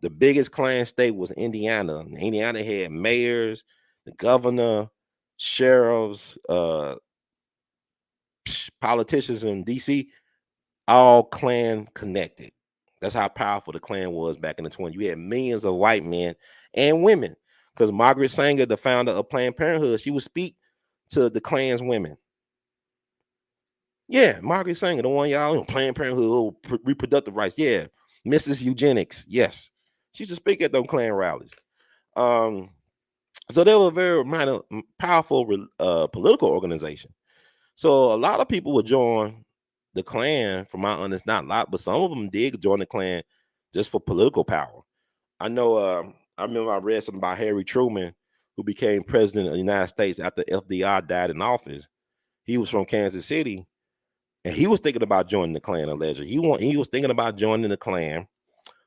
The biggest Klan state was Indiana. Indiana had mayors, the governor, sheriffs, politicians in DC, all Klan connected. That's how powerful the Klan was back in the 20s. You had millions of white men and women. Because Margaret Sanger, the founder of Planned Parenthood, she would speak to the Klan's women. Yeah, Margaret Sanger, the one y'all, Planned Parenthood, reproductive rights. Yeah, Mrs. Eugenics. Yes, she used to speak at those Klan rallies. So they were a very powerful political organization. So a lot of people would join the Klan, from my understanding, not a lot, but some of them did join the Klan just for political power. I know. I remember I read something about Harry Truman, who became president of the United States after FDR died in office. He was from Kansas City, and he was thinking about joining the Klan. Allegedly, he was thinking about joining the Klan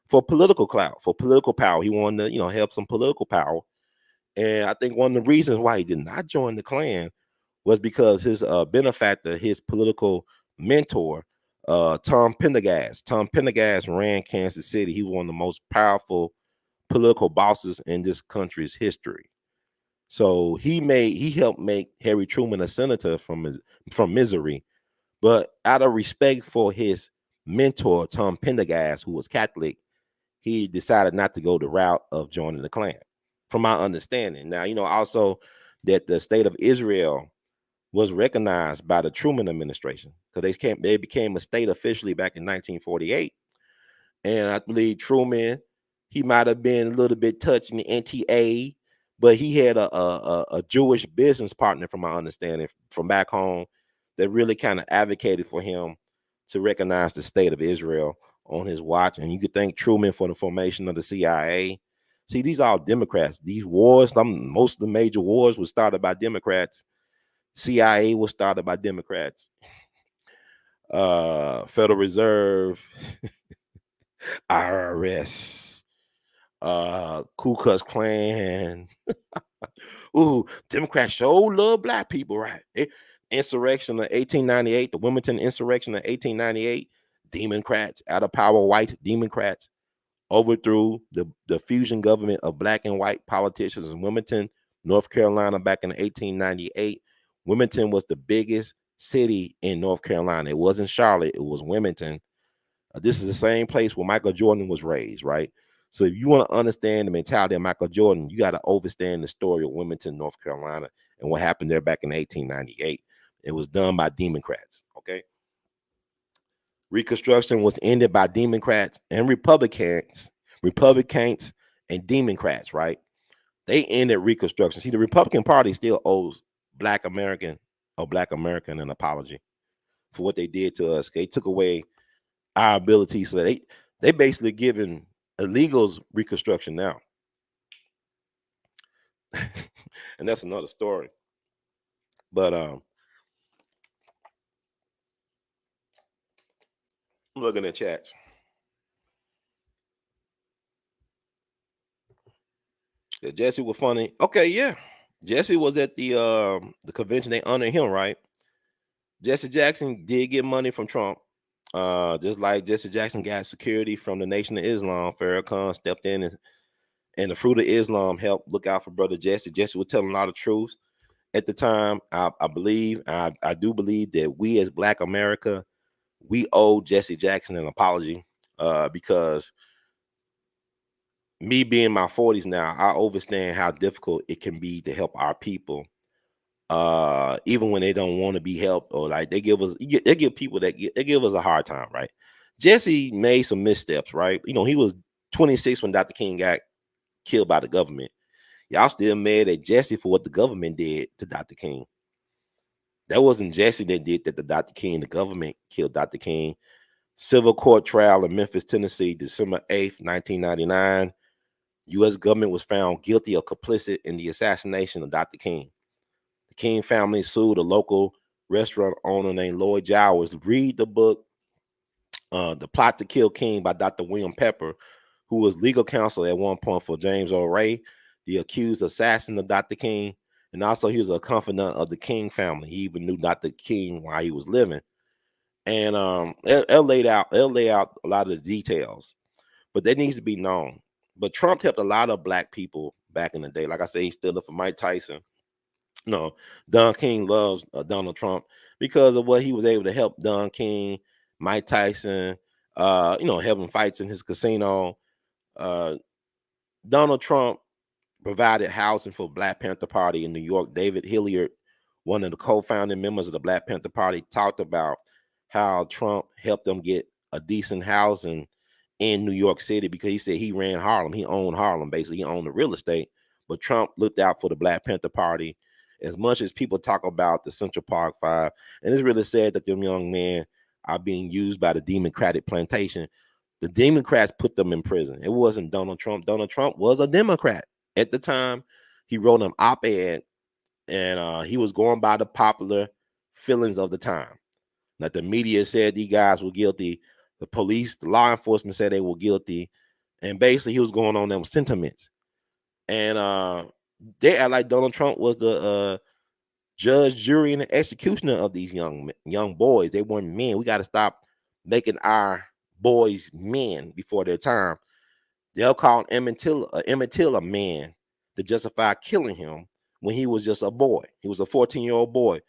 for political clout, for political power. He wanted to, help some political power. And I think one of the reasons why he did not join the Klan was because his benefactor, his political mentor, Tom Pendergast. Tom Pendergast ran Kansas City. He was one of the most powerful political bosses in this country's history. So he helped make Harry Truman a senator from Missouri, but out of respect for his mentor Tom Pendergast, who was Catholic, he decided not to go the route of joining the Klan. From my understanding, now also that the state of Israel was recognized by the Truman administration, because they became a state officially back in 1948. And I believe Truman, he might have been a little bit touching the NTA, but he had a Jewish business partner, from my understanding, from back home, that really kind of advocated for him to recognize the state of Israel on his watch. And you could thank Truman for the formation of the CIA. See, these are all Democrats. These wars, most of the major wars were started by Democrats. CIA was started by Democrats. Federal Reserve, IRS, Ku Klux Klan. Ooh, Democrats sure love black people, right? Insurrection of 1898, the Wilmington insurrection of 1898, Democrats, out of power white Democrats overthrew the fusion government of black and white politicians in Wilmington, North Carolina back in 1898. Wilmington was the biggest city in North Carolina. It wasn't Charlotte, it was Wilmington. This is the same place where Michael Jordan was raised, right? So if you want to understand the mentality of Michael Jordan, you got to understand the story of Wilmington, North Carolina, and what happened there back in 1898. It was done by Democrats, okay? Reconstruction was ended by Democrats and Republicans and Democrats, right? They ended Reconstruction. See, the Republican Party still owes Black American an apology for what they did to us. They took away our ability, so they basically giving illegals Reconstruction now. And that's another story. But looking at chats. Yeah, Jussie was funny. Okay, yeah. Jussie was at the convention. They honored him, right? Jesse Jackson did get money from Trump. Just like Jesse Jackson got security from the Nation of Islam, Farrakhan stepped in and the Fruit of Islam helped look out for brother Jesse. Jesse was telling a lot of truths at the time. I believe, I do believe that we as Black America, we owe Jesse Jackson an apology, because me being in my 40s now, I understand how difficult it can be to help our people, even when they don't want to be helped, or like they give us, they give people they give us a hard time, right? Jesse made some missteps, right? You know, he was 26 when Dr. King got killed by the government. Y'all still mad at Jesse for what the government did to Dr. King. That wasn't Jesse that did that to Dr. King. The government killed Dr. King. Civil court trial in Memphis, Tennessee, December 8th, 1999. U.S. government was found guilty or complicit in the assassination of Dr. King. The King family sued a local restaurant owner named Lloyd Jowers. Read the book, The Plot to Kill King by Dr. William Pepper, who was legal counsel at one point for James Earl Ray, the accused assassin of Dr. King. And also he was a confidant of the King family. He even knew Dr. King while he was living. And L laid out a lot of the details, but that needs to be known. But Trump helped a lot of Black people back in the day. Like I said, he stood up for Mike Tyson. No, Don King loves Donald Trump because of what he was able to help Don King, Mike Tyson, having fights in his casino. Uh, Donald Trump provided housing for Black Panther Party in New York. David Hilliard, one of the co-founding members of the Black Panther Party, talked about how Trump helped them get a decent housing in New York City because he said he ran Harlem. He owned Harlem, basically. He owned the real estate. But Trump looked out for the Black Panther Party. As much as people talk about the Central Park Five, and it's really sad that them young men are being used by the Democratic plantation. The Democrats put them in prison. It wasn't Donald Trump. Donald Trump was a Democrat. At the time, he wrote an op-ed, and he was going by the popular feelings of the time. That the media said these guys were guilty. The police, the law enforcement said they were guilty. And basically, he was going on them sentiments. And they act like Donald Trump was the judge, jury, and the executioner of these young boys. They weren't men. We got to stop making our boys men before their time. They'll call Emmett Till a man to justify killing him when he was just a boy. He was a 14-year-old boy.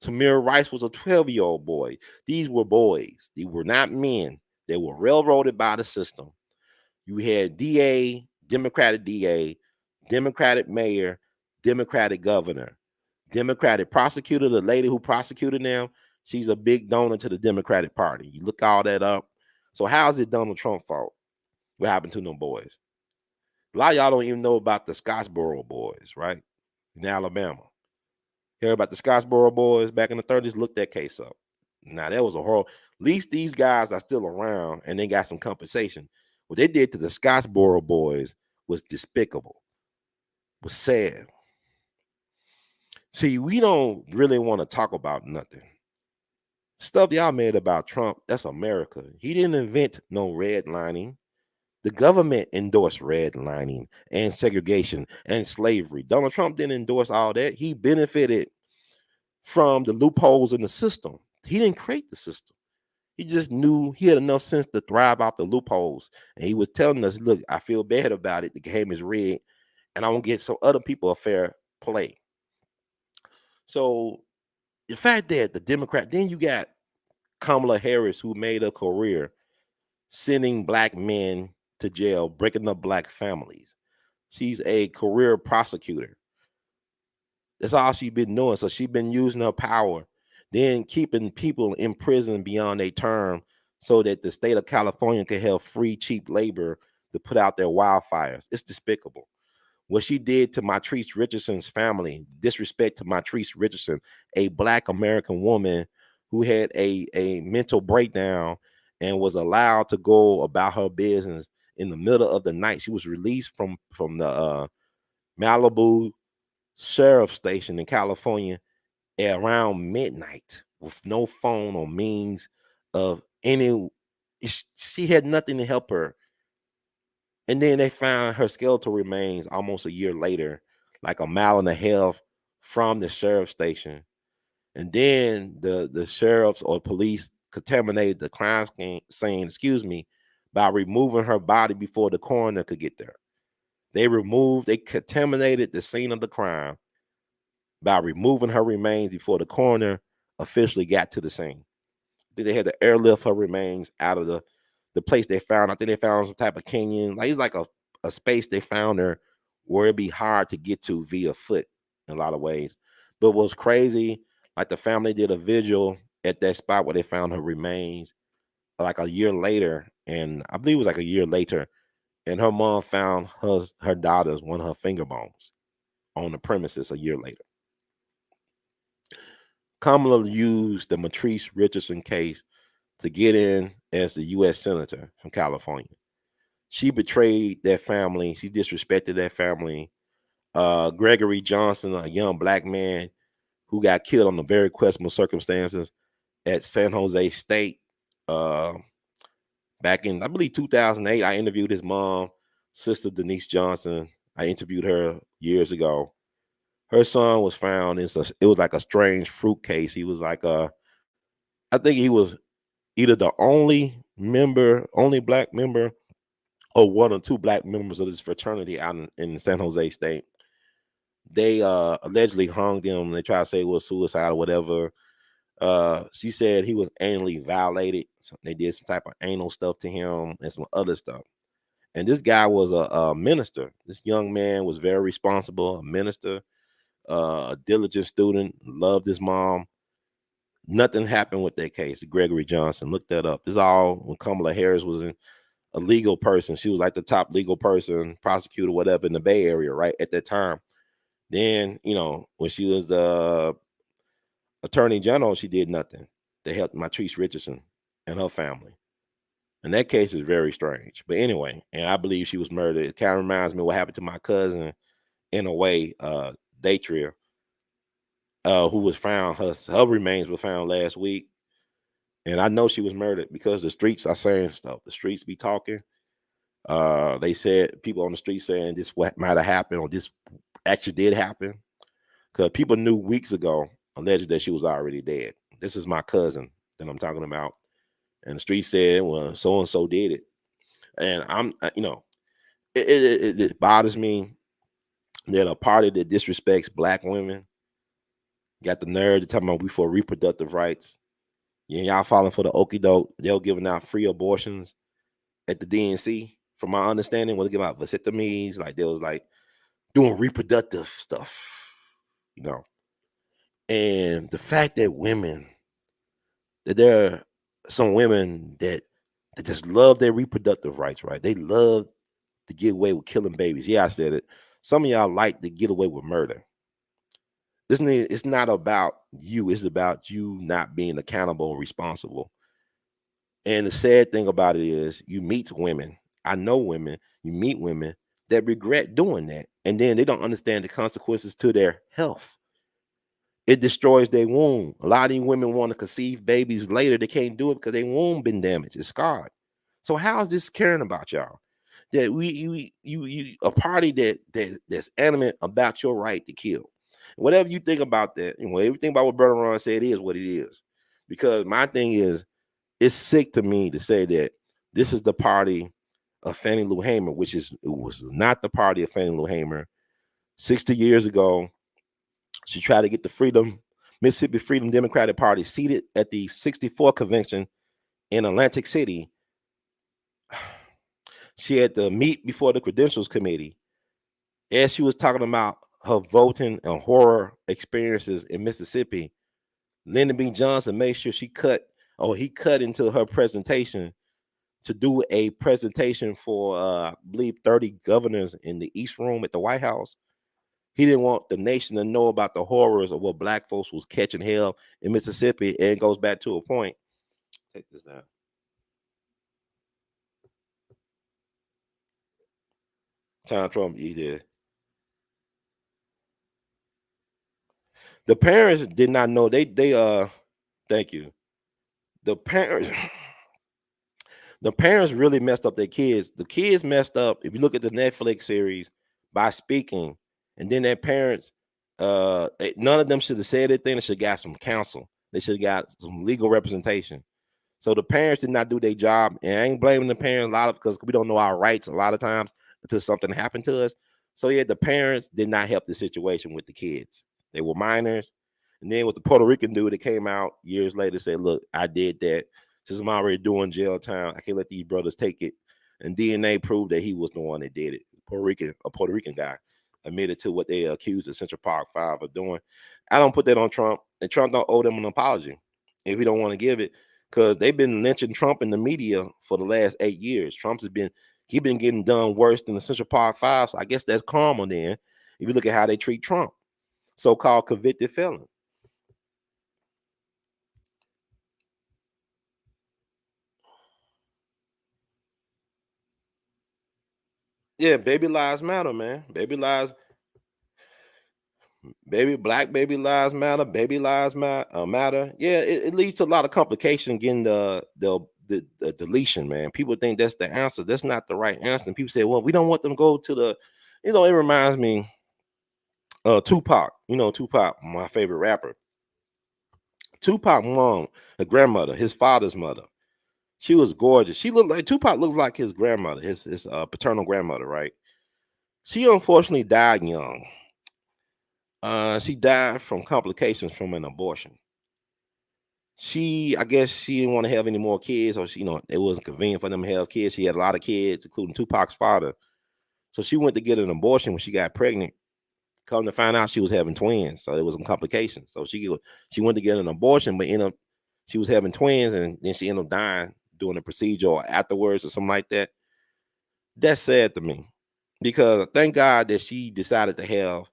Tamir Rice was a 12-year-old boy. These were boys. They were not men. They were railroaded by the system. You had DA, Democratic mayor, Democratic governor, Democratic prosecutor. The lady who prosecuted them, she's a big donor to the Democratic Party. You look all that up. So how is it Donald Trump's fault? What happened to them boys? A lot of y'all don't even know about the Scottsboro boys, right? In Alabama. Hear about the Scottsboro boys back in the 30s? Look that case up. Now, that was a horrible. At least these guys are still around and they got some compensation. What they did to the Scottsboro boys was despicable, was sad. See, we don't really want to talk about nothing. Stuff y'all made about Trump, that's America. He didn't invent no redlining. The government endorsed redlining and segregation and slavery. Donald Trump didn't endorse all that. He benefited from the loopholes in the system. He didn't create the system. He just knew he had enough sense to thrive out the loopholes. And he was telling us, look, I feel bad about it. The game is rigged, and I won't get some other people a fair play. So the fact that the Democrat, then you got Kamala Harris, who made a career sending Black men to jail, breaking up Black families. She's a career prosecutor. That's all she's been doing. So she's been using her power, then keeping people in prison beyond their term so that the state of California can have free, cheap labor to put out their wildfires. It's despicable. What she did to Matrice Richardson's family, disrespect to Matrice Richardson, a Black American woman who had a mental breakdown and was allowed to go about her business in the middle of the night. She was released from the Malibu sheriff station in California at around midnight with no phone or means of any. She had nothing to help her. And then they found her skeletal remains almost a year later, like a mile and a half from the sheriff station. And then the sheriffs or police contaminated the crime scene, by removing her body before the coroner could get there. They contaminated the scene of the crime by removing her remains before the coroner officially got to the scene. Then they had to airlift her remains out of the place they found. I think they found some type of canyon. Like it's like a space they found her where it'd be hard to get to via foot in a lot of ways. But what's crazy, like the family did a vigil at that spot where they found her remains like a year later. And I believe it was like a year later. And her mom found her daughter's one of her finger bones on the premises a year later. Kamala used the Matrice Richardson case to get in as the U.S. Senator from California. She betrayed that family. She disrespected that family. Gregory Johnson, a young black man who got killed under very questionable circumstances at San Jose State back in, I believe, 2008. I interviewed his mom, Sister Denise Johnson. I interviewed her years ago. Her son was found it was like a strange fruit case. He was like I think he was either the only black member, or one or two black members of this fraternity out in San Jose State. They allegedly hung him. They tried to say it was suicide or whatever. She said he was anally violated. So they did some type of anal stuff to him and some other stuff. And this guy was a minister. This young man was very responsible, a minister, a diligent student, loved his mom. Nothing happened with that case. Gregory Johnson, look that up. This is all when Kamala Harris was a legal person. She was like the top legal person, prosecutor, whatever, in the Bay Area, right, at that time. Then, when she was the attorney general, she did nothing. They helped Matrice Richardson and her family. And that case is very strange. But anyway, and I believe she was murdered. It kind of reminds me of what happened to my cousin, in a way, Datria, who was found, her remains were found last week. And I know she was murdered because the streets are saying stuff. The streets be talking. They said, people on the street saying this what might have happened, or this actually did happen. Because people knew weeks ago, alleged, that she was already dead. This is my cousin that I'm talking about. And the street said, well, so and so did it. And I'm, it bothers me that a party that disrespects black women got the nerve to talk about we for reproductive rights. Y'all falling for the okie doke. They're giving out free abortions at the DNC. From my understanding, was giving out vasectomies. Like they was like doing reproductive stuff, And the fact that there are some women that just love their reproductive rights, right? They love to get away with killing babies. Yeah, I said it. Some of y'all like to get away with murder. It's not about you. It's about you not being accountable and responsible. And the sad thing about it is you meet women. I know women. You meet women that regret doing that. And then they don't understand the consequences to their health. It destroys their womb. A lot of these women want to conceive babies later. They can't do it because their womb been damaged. It's scarred. So how is this caring about y'all? That you a party that's adamant about your right to kill. Whatever you think about that, everything about what Brother Ron said is what it is. Because my thing is, it's sick to me to say that this is the party of Fannie Lou Hamer, it was not the party of Fannie Lou Hamer. 60 years ago, she tried to get the Mississippi Freedom Democratic Party seated at the 64 convention in Atlantic City. She had to meet before the credentials committee. As she was talking about her voting and horror experiences in Mississippi, Lyndon B. Johnson made sure he cut into her presentation to do a presentation for, I believe, 30 governors in the East Room at the White House. He didn't want the nation to know about the horrors of what black folks was catching hell in Mississippi. And it goes back to a point. Take this down. Time Trump, he did. The parents did not know. Thank you. The parents really messed up their kids. The kids messed up, if you look at the Netflix series, by speaking. And then their parents, none of them should have said anything. They should have got some counsel. They should have got some legal representation. So the parents did not do their job, and I ain't blaming the parents a lot of because we don't know our rights a lot of times until something happened to us. So yeah, the parents did not help the situation with the kids. They were minors, and then with the Puerto Rican dude that came out years later said, "Look, I did that. Since I'm already doing jail time, I can't let these brothers take it." And DNA proved that he was the one that did it. A Puerto Rican guy admitted to what they accused the Central Park Five of doing. I don't put that on Trump, and Trump don't owe them an apology if he don't want to give it, because they've been lynching Trump in the media for the last 8 years. He been getting done worse than the Central Park Five. So I guess that's karma then. If you look at how they treat Trump, so-called convicted felon. Yeah, baby lives matter, man. Baby lives matter. Baby lives matter. Yeah, it leads to a lot of complication getting the deletion, man. People think that's the answer. That's not the right answer. And people say, well, we don't want them to go to the, it reminds me Tupac. Tupac, my favorite rapper. Tupac mom, the grandmother, his father's mother. She was gorgeous. She looked like Tupac looked like his grandmother, his paternal grandmother, right? She unfortunately died young. She died from complications from an abortion. I guess she didn't want to have any more kids, or it wasn't convenient for them to have kids. She had a lot of kids, including Tupac's father. So she went to get an abortion when she got pregnant. Come to find out, she was having twins, so it was some complications. So she went to get an abortion, but she was having twins, and then she ended up dying doing the procedure or afterwards or something like that. That's sad to me, because thank God that she decided to have,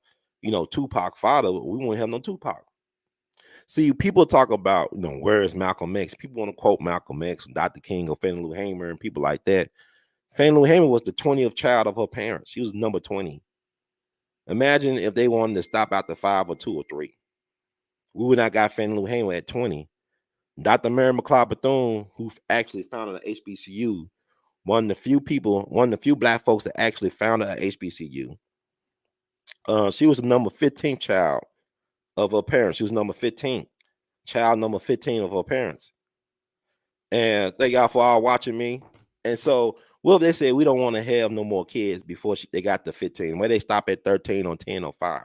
Tupac father. We won't have no Tupac. See, people talk about, where is Malcolm X? People want to quote Malcolm X, Dr. King, or Fannie Lou Hamer, and people like that. Fannie Lou Hamer was the 20th child of her parents. She was number 20. Imagine if they wanted to stop after 5 or 2 or 3. We would not got Fannie Lou Hamer at 20. Dr. Mary McLeod Bethune, who actually founded the HBCU, one of the few black folks that actually founded a HBCU. She was the number 15th child of her parents. She was number 15, child number 15 of her parents. And thank y'all for all watching me. And so, well, they said we don't want to have no more kids before they got to 15. Where they stop at 13 or 10 or 5.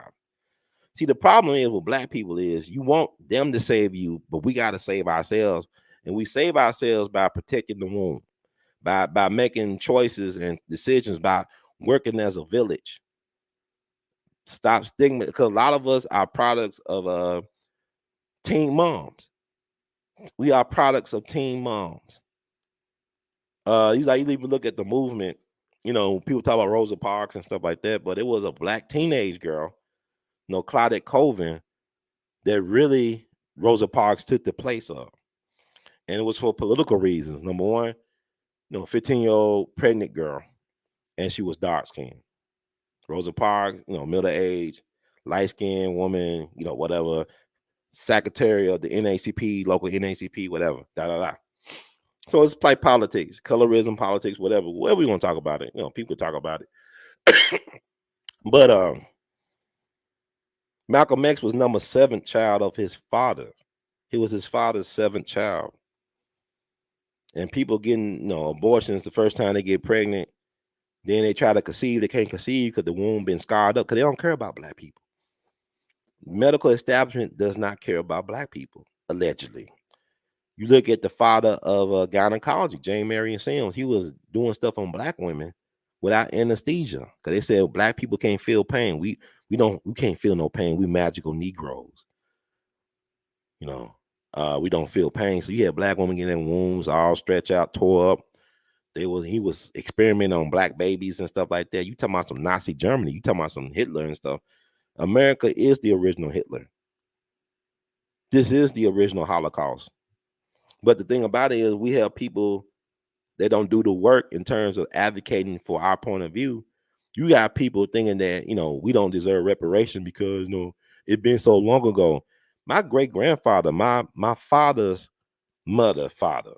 See, the problem is with black people is you want them to save you, but we got to save ourselves. And we save ourselves by protecting the womb, by making choices and decisions, by working as a village. Stop stigma, because a lot of us are products of teen moms. We are products of teen moms. You even look at the movement. People talk about Rosa Parks and stuff like that, but it was a black teenage girl, Claudette Colvin, that really Rosa Parks took the place of, and it was for political reasons. Number one, 15-year-old pregnant girl, and she was dark skinned. Rosa Parks, middle age, light skinned woman, whatever, secretary of the NACP, local NACP, whatever, da da da. So it's like politics, colorism, politics, whatever we want to talk about it. People talk about it. But Malcolm X was number 7th child of his father. He was his father's 7th child. And people getting, abortions the first time they get pregnant, then they try to conceive. They can't conceive because the womb been scarred up, because they don't care about black people. Medical establishment does not care about black people, allegedly. You look at the father of gynecology, Jane Marion Sims. He was doing stuff on black women without anesthesia, because they said black people can't feel pain. We can't feel no pain. We magical Negroes. We don't feel pain. So you had black women getting their wombs all stretched out, tore up. He was experimenting on black babies and stuff like that. You talking about some Nazi Germany. You talking about some Hitler and stuff. America is the original Hitler. This is the original Holocaust. But the thing about it is, we have people that don't do the work in terms of advocating for our point of view. You got people thinking that, we don't deserve reparation because, it's been so long ago. My great grandfather, my father's father,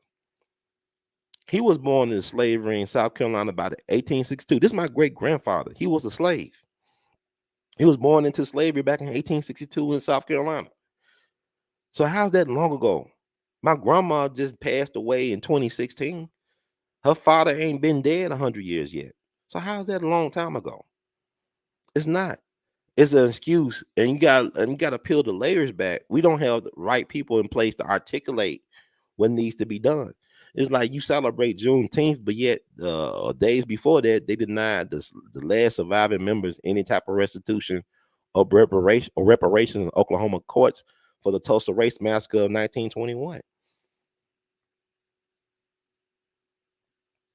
he was born in slavery in South Carolina by 1862. This is my great grandfather. He was a slave. He was born into slavery back in 1862 in South Carolina. So how's that long ago? My grandma just passed away in 2016. Her father ain't been dead 100 years yet. So how's that a long time ago? It's not. It's an excuse, and you got to peel the layers back. We don't have the right people in place to articulate what needs to be done. It's like you celebrate Juneteenth, but yet days before that, they denied the last surviving members any type of restitution or reparations in Oklahoma courts for the Tulsa Race Massacre of 1921.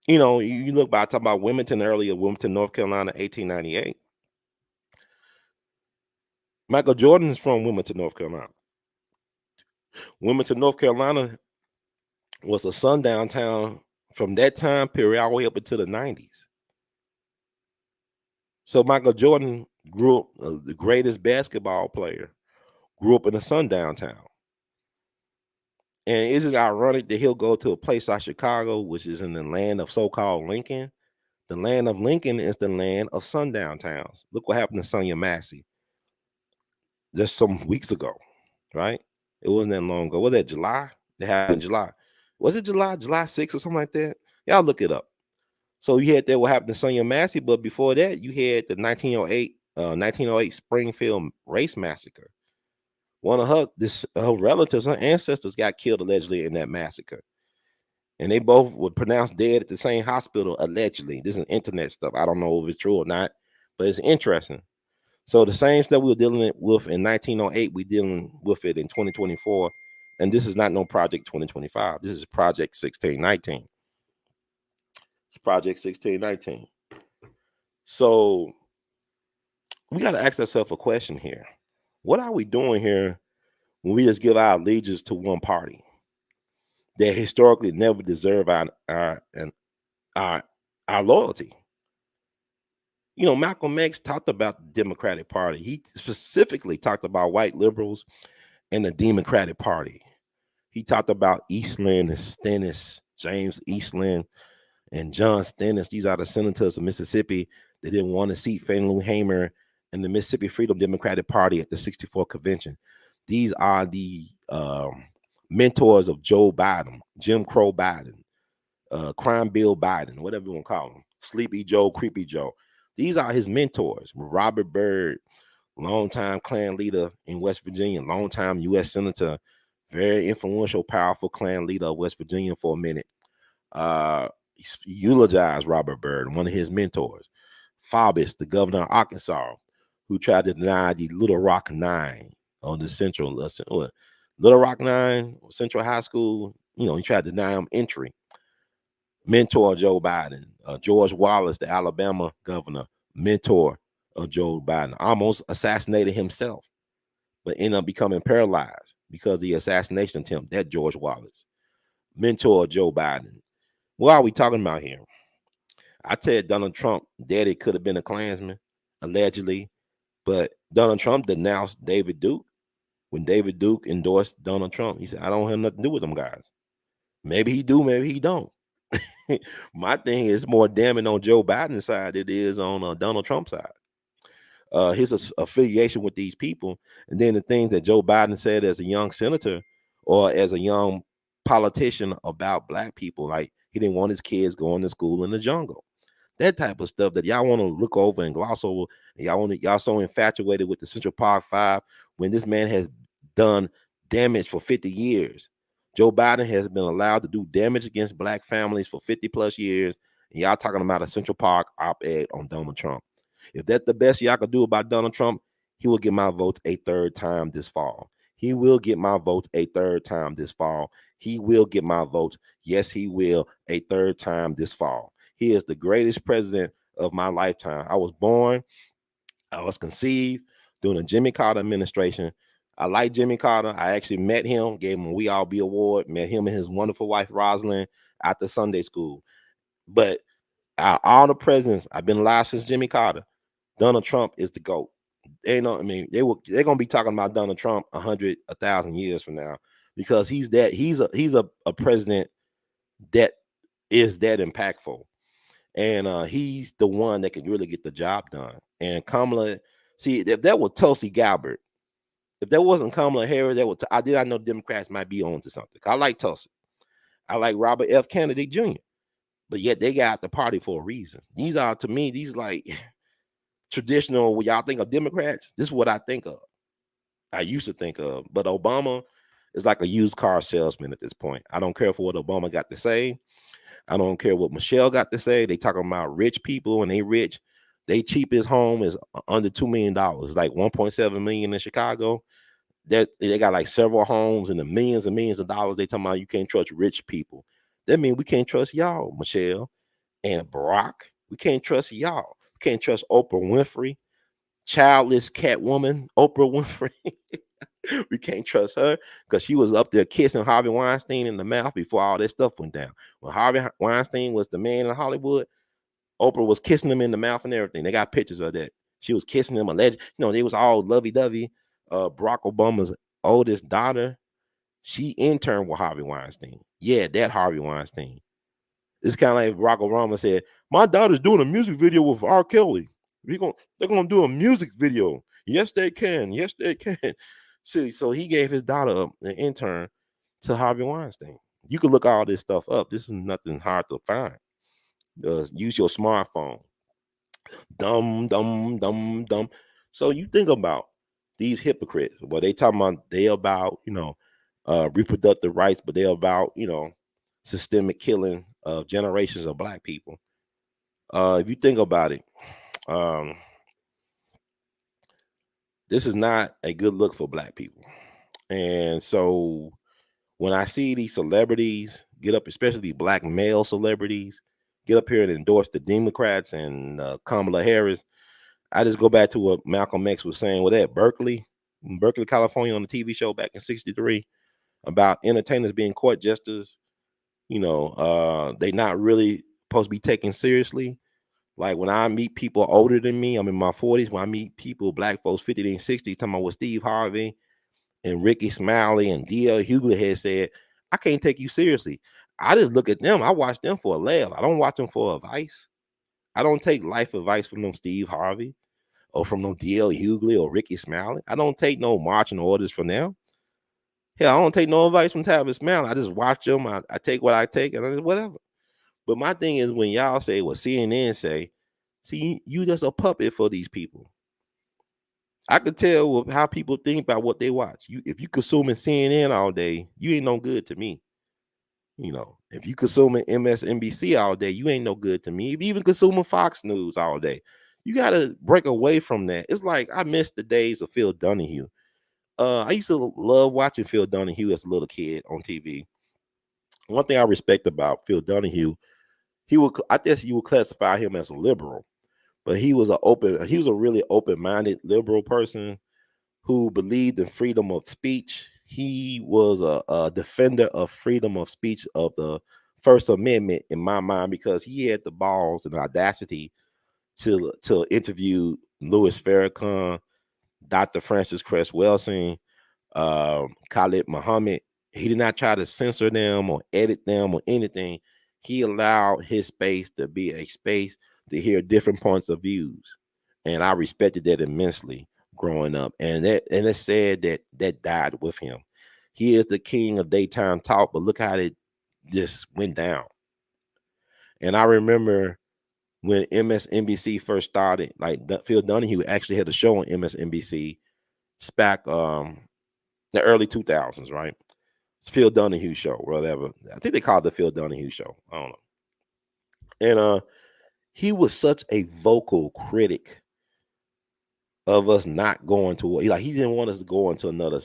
You look back, talking about Wilmington earlier, Wilmington, North Carolina, 1898. Michael Jordan is from Wilmington, North Carolina. Wilmington, North Carolina was a sundown town from that time period all the way up into the 90s. So Michael Jordan grew up, the greatest basketball player, grew up in a sundown town. And isn't it ironic that he'll go to a place like Chicago, which is in the land of so-called Lincoln? The land of Lincoln is the land of sundown towns. Look what happened to Sonia Massey just some weeks ago, right? It wasn't that long ago. Was that July? It happened in July. Was it July? July 6th or something like that? Y'all look it up. So you had that what happened to Sonia Massey, but before that, you had the 1908 Springfield Race Massacre. One of her relatives, her ancestors got killed allegedly in that massacre. And they both were pronounced dead at the same hospital, allegedly. This is internet stuff. I don't know if it's true or not, but it's interesting. So the same stuff we were dealing with in 1908, we're dealing with it in 2024. And this is not no Project 2025. This is Project 1619. It's Project 1619. So we got to ask ourselves a question here. What are we doing here when we just give our allegiance to one party that historically never deserved our loyalty? Malcolm X talked about the Democratic Party. He specifically talked about white liberals and the Democratic Party. He talked about Eastland and Stennis, James Eastland and John Stennis. These are the senators of Mississippi that didn't want to seat Fannie Lou Hamer and the Mississippi Freedom Democratic Party at the 64th convention. These are the mentors of Joe Biden, Jim Crow Biden, Crime Bill Biden, whatever you want to call him, Sleepy Joe, Creepy Joe. These are his mentors. Robert Byrd, longtime Klan leader in West Virginia, longtime U.S. senator, very influential, powerful Klan leader of West Virginia for a minute. He eulogized Robert Byrd, one of his mentors. Faubus, the governor of Arkansas, who tried to deny the Little Rock Nine on the Little Rock Nine, Central High School. He tried to deny him entry. Mentor Joe Biden. George Wallace, the Alabama governor, mentor of Joe Biden, almost assassinated himself, but ended up becoming paralyzed because of the assassination attempt. That George Wallace, mentor Joe Biden. What are we talking about here? I tell you, Donald Trump, daddy could have been a Klansman, allegedly, but Donald Trump denounced David Duke. When David Duke endorsed Donald Trump, he said, I don't have nothing to do with them guys. Maybe he do, maybe he don't. My thing is more damning on Joe Biden's side than it is on Donald Trump's side. His affiliation with these people, and then the things that Joe Biden said as a young senator or as a young politician about black people, like he didn't want his kids going to school in the jungle. That type of stuff that y'all want to look over and gloss over. And y'all so infatuated with the Central Park Five when this man has done damage for 50 years. Joe Biden has been allowed to do damage against black families for 50 plus years. And y'all talking about a Central Park op-ed on Donald Trump. If that's the best y'all could do about Donald Trump, he will get my votes a third time this fall. He will get my votes a third time this fall. He will get my votes. Yes, he will, a third time this fall. He is the greatest president of my lifetime. I was born, I was conceived during the Jimmy Carter administration. I like Jimmy Carter. I actually met him, gave him a We All Be Award, met him and his wonderful wife, Rosalind, after Sunday school. But all the presidents, I've been alive since Jimmy Carter. Donald Trump is the GOAT. They're gonna be talking about Donald Trump 100, 1,000 years from now because he's a president that is that impactful. And he's the one that can really get the job done. And Kamala, see, if that was Tulsi Gabbard, If there wasn't Kamala Harris, I know Democrats might be on to something. I like Tulsi. I like Robert F. Kennedy Jr. But yet they got the party for a reason. These are, to me, these like traditional, when y'all think of Democrats, this is what I think of. I used to think of. But Obama is like a used car salesman at this point. I don't care for what Obama got to say. I don't care what Michelle got to say. They talking about rich people and they rich. They cheapest home is under $2 million, like 1.7 million in Chicago. They got like several homes in the millions and millions of dollars. They talking about you can't trust rich people. That means we can't trust y'all, Michelle and Barack. We can't trust y'all. We can't trust Oprah Winfrey, childless cat woman, Oprah Winfrey. We can't trust her because she was up there kissing Harvey Weinstein in the mouth before all this stuff went down. When Harvey Weinstein was the man in Hollywood, Oprah was kissing him in the mouth and everything. They got pictures of that. She was kissing him, alleged. They was all lovey-dovey. Barack Obama's oldest daughter, she interned with Harvey Weinstein. Yeah, that Harvey Weinstein. It's kind of like Barack Obama said, my daughter's doing a music video with R. Kelly. They're gonna do a music video. Yes, they can. Yes, they can. See, so he gave his daughter an intern to Harvey Weinstein. You can look all this stuff up. This is nothing hard to find. Use your smartphone. Dumb. So you think about these hypocrites. Well, they talking about reproductive rights, but they're about systemic killing of generations of black people. If you think about it, this is not a good look for black people. And so when I see these celebrities get up, especially black male celebrities, get up here and endorse the Democrats and Kamala Harris, I just go back to what Malcolm X was saying with that Berkeley, California, on the TV show back in '63 about entertainers being court jesters. They not really supposed to be taken seriously. Like when I meet people older than me, I'm in my 40s. When I meet people, black folks 50 and 60, talking about what Steve Harvey and Ricky Smiley and D.L. Hughley had said, I can't take you seriously. I just look at them. I watch them for a laugh. I don't watch them for advice. I don't take life advice from no Steve Harvey or from no D.L. Hughley or Ricky Smiley. I don't take no marching orders from them. Hell, I don't take no advice from Tavis Smiley. I just watch them. I take what I take and whatever. But my thing is when y'all say what CNN say, see, you just a puppet for these people. I could tell how people think about what they watch. If you consuming CNN all day, you ain't no good to me. If you consuming MSNBC all day, you ain't no good to me. If you even consuming Fox News all day, you got to break away from that. It's like I miss the days of Phil Donahue. I used to love watching Phil Donahue as a little kid on TV. One thing I respect about Phil Donahue, I guess you would classify him as a liberal, but he was a really open-minded liberal person who believed in freedom of speech. He was a defender of freedom of speech of the First Amendment in my mind, because he had the balls and audacity to interview Louis Farrakhan, Dr. Francis Cress Welsing, Khalid Muhammad. He did not try to censor them or edit them or anything. He allowed his space to be a space to hear different points of views. And I respected that immensely growing up. And it's sad that died with him. He is the king of daytime talk, but look how it just went down. And I remember when MSNBC first started, like Phil Donahue actually had a show on MSNBC back the early 2000s, right? It's Phil Donahue show, whatever. I think they called it the Phil Donahue show. I don't know. And he was such a vocal critic of us not going to war. He didn't want us to go into another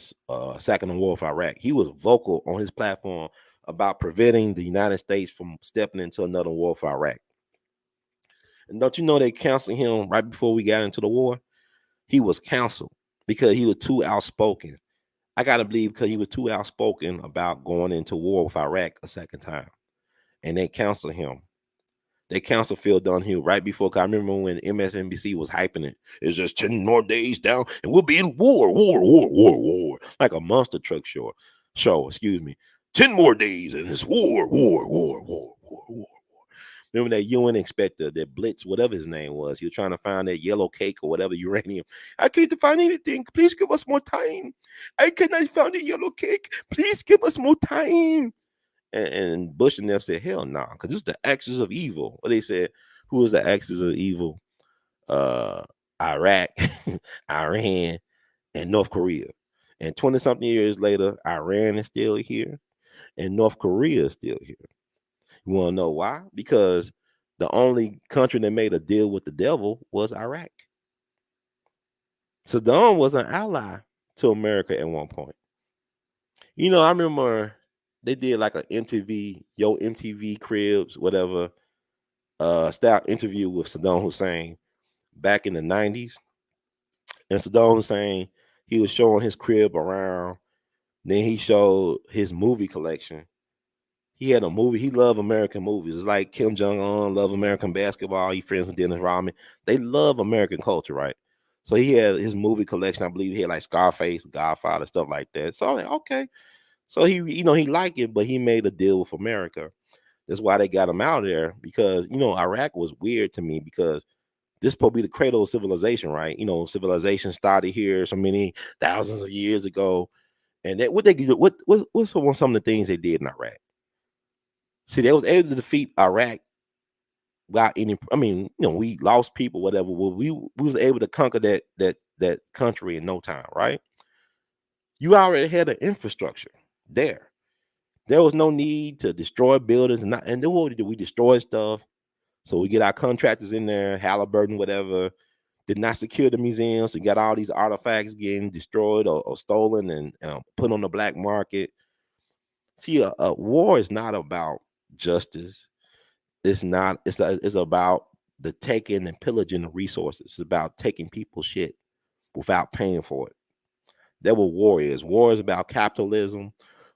second war of Iraq. He was vocal on his platform about preventing the United States from stepping into another war for Iraq. And don't you know they canceled him right before we got into the war? He was canceled because he was too outspoken. I gotta believe because he was too outspoken about going into war with Iraq a second time. And they canceled him. They canceled Phil Donahue right before. I remember when MSNBC was hyping it. It's just 10 more days down and we'll be in war. Like a monster truck show, excuse me. 10 more days and it's war. Remember that UN inspector, that Blitz, whatever his name was. He was trying to find that yellow cake or whatever uranium. I can't find anything. Please give us more time. I cannot find the yellow cake. Please give us more time. And Bush and them said, hell no, because this is the axis of evil. What they said, who was the axis of evil? Uh, Iraq, Iran, and North Korea. And 20 something years later, Iran is still here and North Korea is still here. You want to know why? Because the only country that made a deal with the devil was Iraq. Saddam was an ally to America at one point. You know, I remember they did like an MTV, MTV Cribs, whatever, style interview with Saddam Hussein back in the 90s. And Saddam Hussein, he was showing his crib around. Then he showed his movie collection. He had a movie. He loved American movies. It's like Kim Jong-un love American basketball. He friends with Dennis Rodman. They love American culture, right? So he had his movie collection. I believe he had like Scarface, Godfather, stuff like that. So I'm like, okay. So he, he liked it, but he made a deal with America. That's why they got him out of there, because, Iraq was weird to me, because this supposed to be the cradle of civilization, right? Civilization started here so many thousands of years ago. And that what's some of the things they did in Iraq? See, they was able to defeat Iraq without any. I mean, we lost people, whatever. Well, we was able to conquer that country in no time, right? You already had an infrastructure there. There was no need to destroy buildings, and then what did we destroy stuff? So we get our contractors in there, Halliburton, whatever. Did not secure the museums. So you got all these artifacts getting destroyed or stolen and put on the black market. See, a war is not about justice. It's not. It's about the taking and pillaging of resources. It's about taking people's shit without paying for it. That's what war is. War is about capitalism.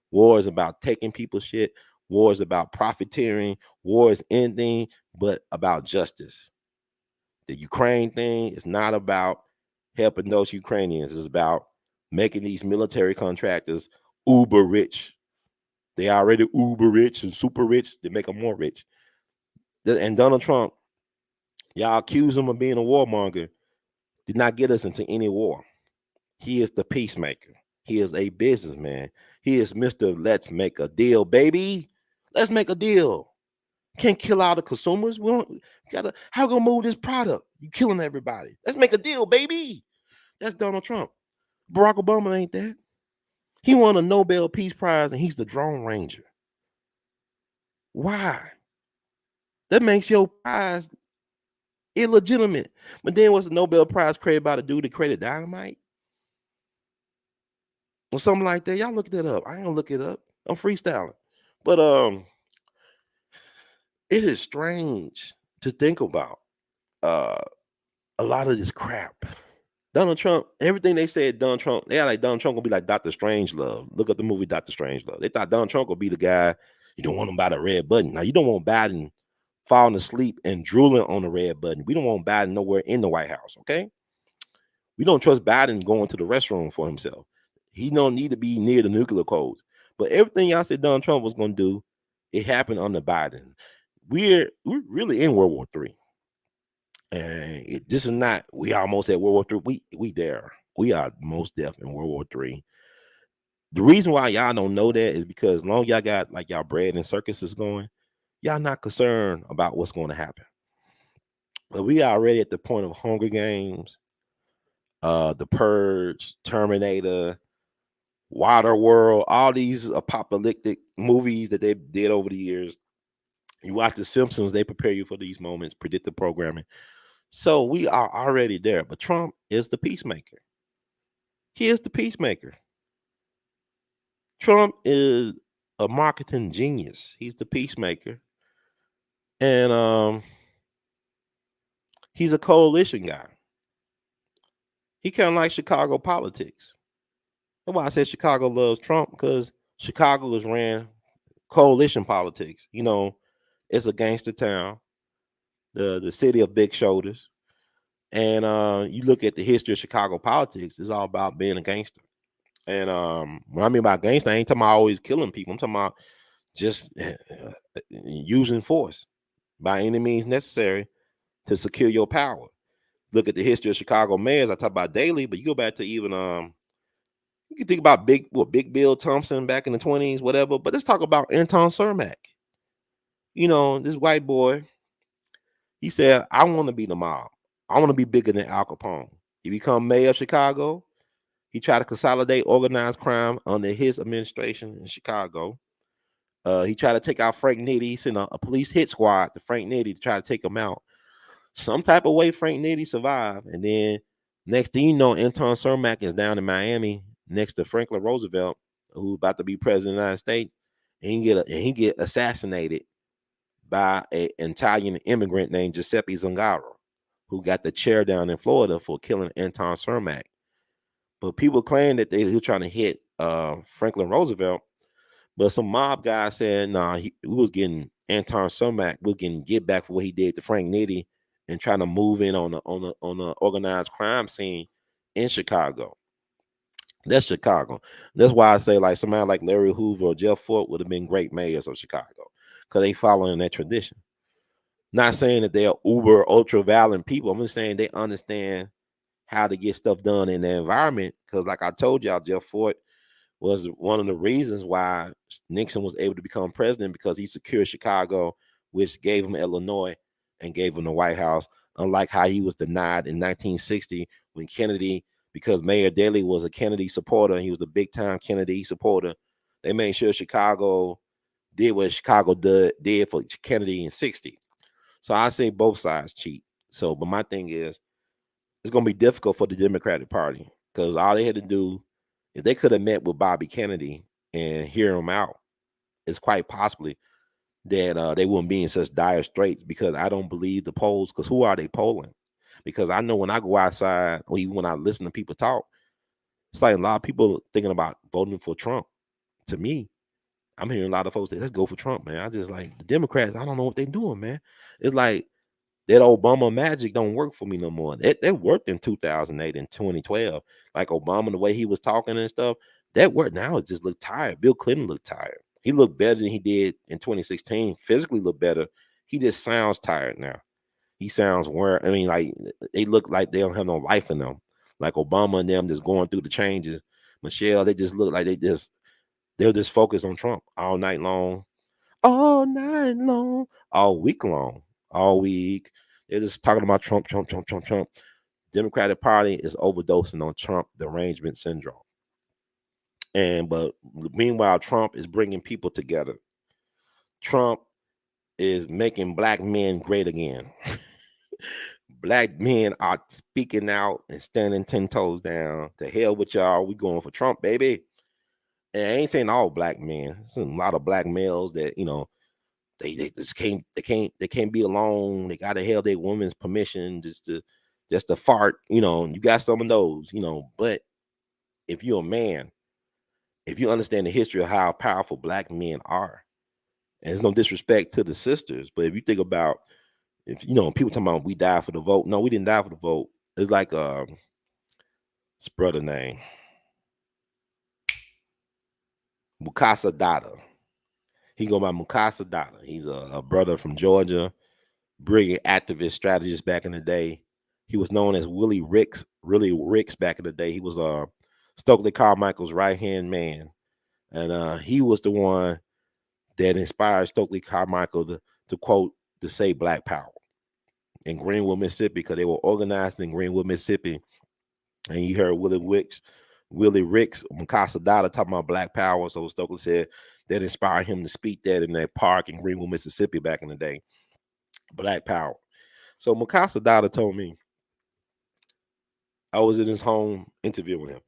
War is about taking people's shit. War is about profiteering. War is anything but about justice. The Ukraine thing is not about helping those Ukrainians. It's about making these military contractors uber rich. They already uber rich and super rich. They make them more rich. And Donald Trump, y'all accuse him of being a warmonger, did not get us into any war. He is the peacemaker. He is a businessman. He is Mr. Let's make a deal, baby. Let's make a deal. Can't kill all the consumers. We don't gotta. How gonna move this product? You killing everybody. Let's make a deal, baby. That's Donald Trump. Barack Obama ain't that. He won a Nobel Peace Prize and he's the Drone Ranger. Why? That makes your prize illegitimate. But then what's the Nobel Prize created by the dude that created dynamite? Or something like that. Y'all look that up. I ain't gonna look it up. I'm freestyling. But it is strange to think about a lot of this crap. Donald Trump, everything they said, Donald Trump, they like Donald Trump gonna be like Dr. Strangelove. Look at the movie Dr. Strangelove. They thought Donald Trump would be the guy. You don't want him by the red button. Now you don't want Biden falling asleep and drooling on the red button. We don't want Biden nowhere in the White House. Okay, we don't trust Biden going to the restroom for himself. He don't need to be near the nuclear codes. But everything y'all said Donald Trump was gonna do, it happened under Biden. We're really in World War III. And this is not, we almost at World War III. We there. We are most deaf in World War III. The reason why y'all don't know that is because as long as y'all got like y'all bread and circuses going, y'all not concerned about what's going to happen. But we are already at the point of Hunger Games, The Purge, Terminator, Water World, all these apocalyptic movies that they did over the years. You watch The Simpsons, they prepare you for these moments, predictive programming. So we are already there. But Trump is the peacemaker. He is the peacemaker. Trump is a marketing genius. He's the peacemaker. And he's a coalition guy. He kind of like Chicago politics. That's why I said Chicago loves Trump, because Chicago is ran coalition politics. It's a gangster town, the city of big shoulders. And you look at the history of Chicago politics, it's all about being a gangster. And when I mean by gangster, I ain't talking about always killing people. I'm talking about just using force, by any means necessary to secure your power. Look at the history of Chicago mayors. I talk about Daley, but you go back to even you can think about Big Bill Thompson back in the 20s, whatever. But let's talk about Anton Cermak. You know, this white boy, he said, I want to be the mob. I want to be bigger than Al Capone. He become mayor of Chicago. He tried to consolidate organized crime under his administration in Chicago. He tried to take out Frank Nitty. He sent a police hit squad to Frank Nitty to try to take him out. Some type of way Frank Nitty survived. And then next thing you know, Anton Cermak is down in Miami next to Franklin Roosevelt, who's about to be president of the United States. And he get assassinated by an Italian immigrant named Giuseppe Zangaro, who got the chair down in Florida for killing Anton Cermak. But people claim that they were trying to hit Franklin Roosevelt, but some mob guy said, nah, we was getting Anton Cermak, we was getting get back for what he did to Frank Nitty and trying to move in on the organized crime scene in Chicago. That's Chicago. That's why I say like somebody like Larry Hoover or Jeff Fort would have been great mayors of Chicago because they following that tradition. Not saying that they're uber ultra violent people. I'm just saying they understand how to get stuff done in the environment. Because like I told y'all, Jeff Fort was one of the reasons why Nixon was able to become president because he secured Chicago, which gave him Illinois and gave him the White House. Unlike how he was denied in 1960 when Kennedy, because Mayor Daley was a Kennedy supporter, and he was a big time Kennedy supporter. They made sure Chicago did what Chicago did for Kennedy in 60. So I say both sides cheat. So, but my thing is, it's going to be difficult for the Democratic Party because all they had to do, if they could have met with Bobby Kennedy and hear him out, it's quite possibly that they wouldn't be in such dire straits because I don't believe the polls, because who are they polling? Because I know when I go outside or even when I listen to people talk, it's like a lot of people thinking about voting for Trump. To me, I'm hearing a lot of folks say, let's go for Trump, man. I just like the Democrats, I don't know what they're doing, man. It's like that Obama magic don't work for me no more. That worked in 2008 and 2012. Like Obama, the way he was talking and stuff, that worked. Now it just looked tired. Bill Clinton looked tired. He looked better than he did in 2016. Physically looked better. He just sounds tired now. He sounds where I mean, like they look like they don't have no life in them. Like Obama and them just going through the changes. Michelle, they just look like they're just focused on Trump all night long, all week long, all week. They're just talking about Trump, Trump, Trump, Trump, Trump. Democratic Party is overdosing on Trump derangement syndrome. But meanwhile, Trump is bringing people together. Trump is making black men great again. Black men are speaking out and standing 10 toes down. To hell with y'all. We going for Trump, baby. And I ain't saying all black men. There's a lot of black males that, they just can't be alone. They gotta have their woman's permission just to fart. You got some of those, but if you're a man, if you understand the history of how powerful black men are, and there's no disrespect to the sisters, but if you think about, if people talking about we died for the vote, no, we didn't die for the vote. It's like his brother name Mukasa Dada. He go by Mukasa Dada. He's a brother from Georgia, brilliant activist strategist back in the day. He was known as Willie Ricks back in the day. He was Stokely Carmichael's right hand man, and he was the one that inspired Stokely Carmichael to quote to say Black Power in Greenwood, Mississippi, because they were organized in Greenwood, Mississippi, and you heard Willie Ricks, Mukasa Dada talking about Black Power. So Stokely said that inspired him to speak that in that park in Greenwood, Mississippi back in the day. Black Power. So Mukasa Dada told me, I was in his home interviewing him.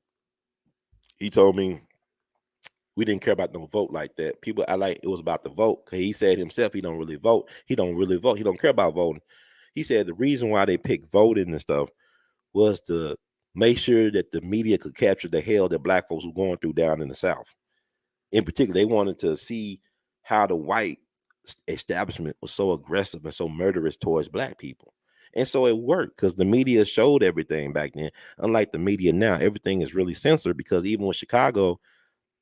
He told me we didn't care about no vote like that. People, I like it was about the vote. Cause he said himself he don't really vote. He don't really vote. He don't care about voting. He said the reason why they picked voting and stuff was to make sure that the media could capture the hell that black folks were going through down in the South. In particular, they wanted to see how the white establishment was so aggressive and so murderous towards black people. And so it worked because the media showed everything back then. Unlike the media now, everything is really censored because even with Chicago,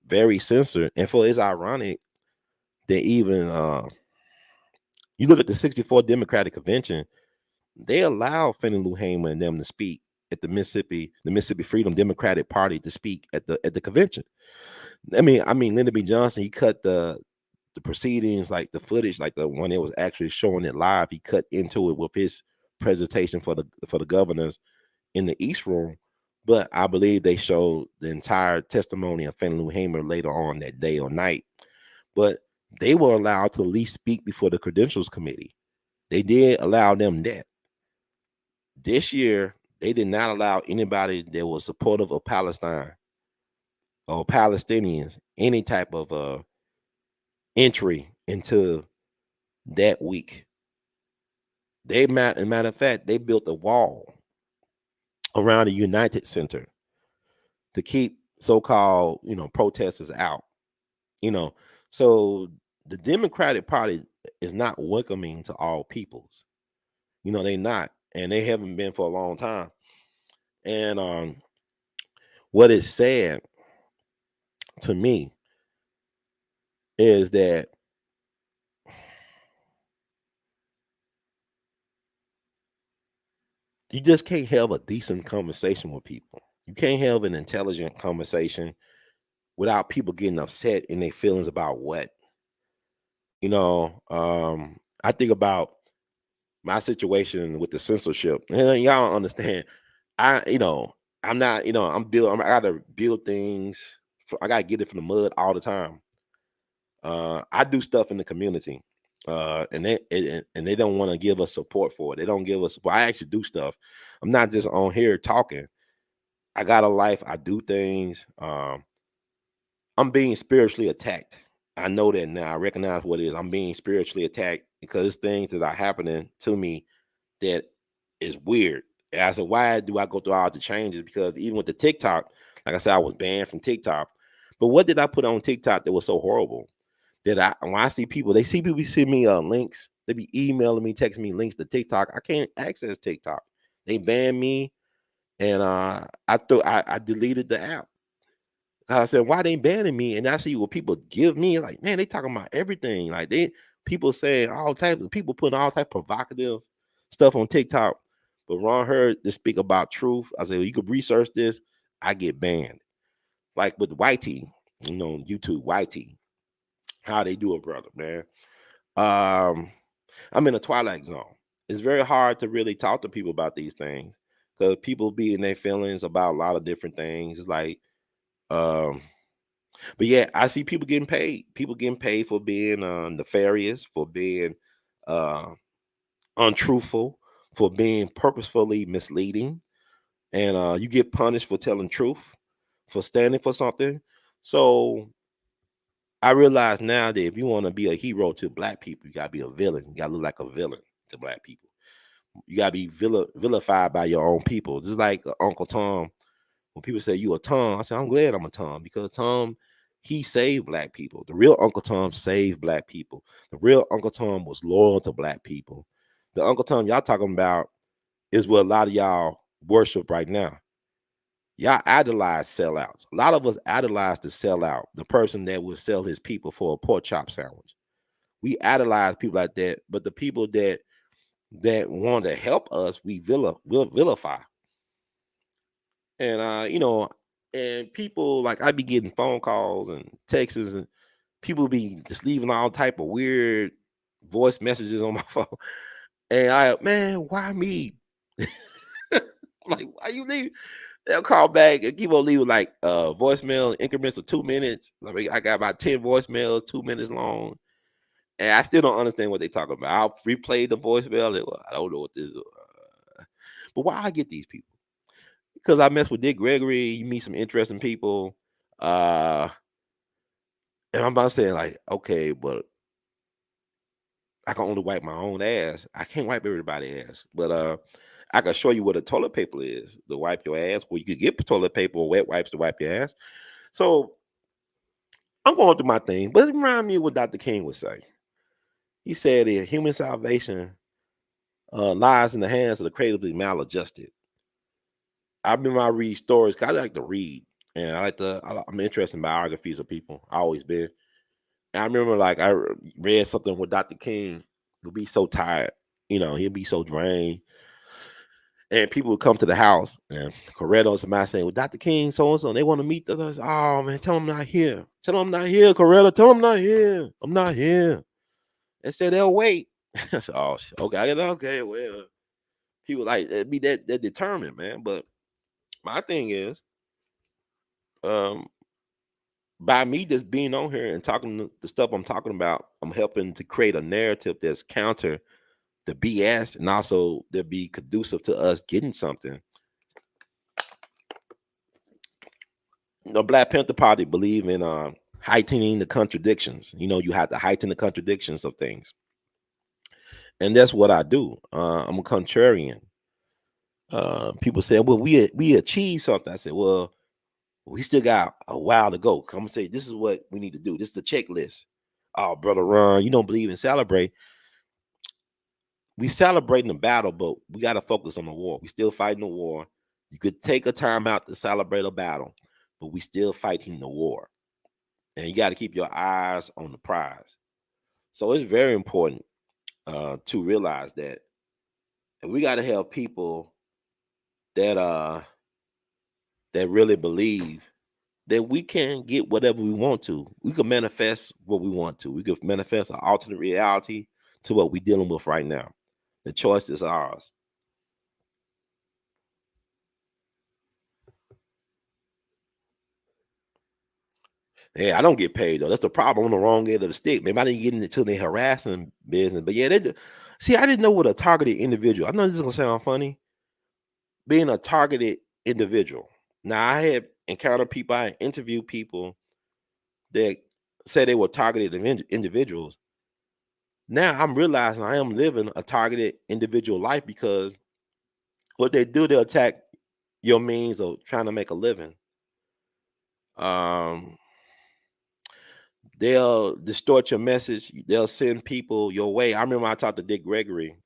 very censored. And for it's ironic that even You look at the 64 Democratic Convention, they allowed Fannie Lou Hamer and them to speak at the Mississippi Freedom Democratic Party to speak at the convention. I mean, Lyndon B. Johnson, he cut the proceedings, like the footage, like the one that was actually showing it live. He cut into it with his presentation for the governors in the East Room. But I believe they showed the entire testimony of Fannie Lou Hamer later on that day or night. But they were allowed to at least speak before the Credentials Committee. They did allow them that. This year, they did not allow anybody that was supportive of Palestine or Palestinians any type of entry into that week. Matter of fact, they built a wall around the United Center to keep so-called, protesters out. You know, so the Democratic Party is not welcoming to all peoples. They not, and they haven't been for a long time. And what is sad to me is that you just can't have a decent conversation with people. You can't have an intelligent conversation without people getting upset in their feelings about what. I think about my situation with the censorship. And y'all don't understand. I'm not, I gotta build things. I gotta get it from the mud all the time. I do stuff in the community. And they don't want to give us support for it. They don't give us support. I actually do stuff. I'm not just on here talking. I got a life. I do things. I'm being spiritually attacked. I know that now. I recognize what it is. I'm being spiritually attacked because it's things that are happening to me that is weird. And I said, why do I go through all the changes? Because even with the TikTok, like I said, I was banned from TikTok. But what did I put on TikTok that was so horrible? That when I see people, they see people send me links. They be emailing me, texting me links to TikTok. I can't access TikTok. They banned me, and I deleted the app. I said, why they banning me? And I see what people give me. Like, man, they talking about everything. Like people saying all types of people putting all type of provocative stuff on TikTok. But Ron Hurd to speak about truth. I said, well, you could research this. I get banned. Like with YT, YouTube, YT. How they do it, brother, man. I'm in a twilight zone. It's very hard to really talk to people about these things because people be in their feelings about a lot of different things. It's like, um, but yeah, I see people getting paid. People getting paid for being nefarious, for being uh, untruthful, for being purposefully misleading, and you get punished for telling truth, for standing for something. So I realize now that if you want to be a hero to black people, you gotta be a villain. You gotta look like a villain to black people. You gotta be vilified by your own people. Just like Uncle Tom. When people say you a Tom, I say I'm glad I'm a Tom because Tom, he saved black people. The real Uncle Tom saved black people. The real Uncle Tom was loyal to black people. The Uncle Tom y'all talking about is what a lot of y'all worship right now. Y'all idolize sellouts. A lot of us idolize the sellout, the person that will sell his people for a pork chop sandwich. We idolize people like that, but the people that want to help us, we vilify. And and people like I be getting phone calls and texts, and people be just leaving all type of weird voice messages on my phone. And man, why me? Like, why you leave? They'll call back and keep on leaving like voicemail increments of 2 minutes. I got about 10 voicemails, 2 minutes long. And I still don't understand what they talking about. I'll replay the voicemail. Well, I don't know what this is. But why I get these people? Because I mess with Dick Gregory. You meet some interesting people. Uh, and I'm about saying, like, okay, but I can only wipe my own ass. I can't wipe everybody's ass. But I can show you what a toilet paper is to wipe your ass, or you could get toilet paper or wet wipes to wipe your ass. So I'm going through my thing, but it reminds me of what Dr. King would say. He said that human salvation lies in the hands of the creatively maladjusted. I read stories because I like to read, and I'm interested in biographies of people. I always been. And I remember like I read something with Dr. King. He'll be so tired. He'll be so drained. And people would come to the house, and Coretta or somebody saying, well, Dr. King, so and so, they want to meet us. Oh, man, tell them I'm not here. Tell them I'm not here, Coretta. Tell them I'm not here. I'm not here. They said they'll wait. I said, oh, okay, well, people like be that determined, man. But my thing is, um, by me just being on here and talking the stuff I'm talking about, I'm helping to create a narrative that's counter the BS, and also that be conducive to us getting something. The Black Panther Party believe in heightening the contradictions. You have to heighten the contradictions of things, and that's what I do. I'm a contrarian. People say, "Well, we achieved something." I said, "Well, we still got a while to go." I'm gonna say, "This is what we need to do. This is the checklist." Oh, brother Ron, you don't believe in celebrate. We celebrating the battle, but we got to focus on the war. We still fighting the war. You could take a time out to celebrate a battle, but we still fighting the war. And you got to keep your eyes on the prize. So it's very important to realize that we got to have people that that really believe that we can get whatever we want to. We can manifest what we want to. We can manifest an alternate reality to what we're dealing with right now. The choice is ours. Yeah, I don't get paid though. That's the problem. I'm on the wrong end of the stick. Maybe I didn't get into the harassing business, but yeah, see, I didn't know what a targeted individual. I know this is gonna sound funny. Being a targeted individual. Now, I had encountered people. I interviewed people that said they were targeted individuals. Now I'm realizing I am living a targeted individual life because what they do, they attack your means of trying to make a living. Um, they'll distort your message. They'll send people your way. I remember I talked to Dick Gregory.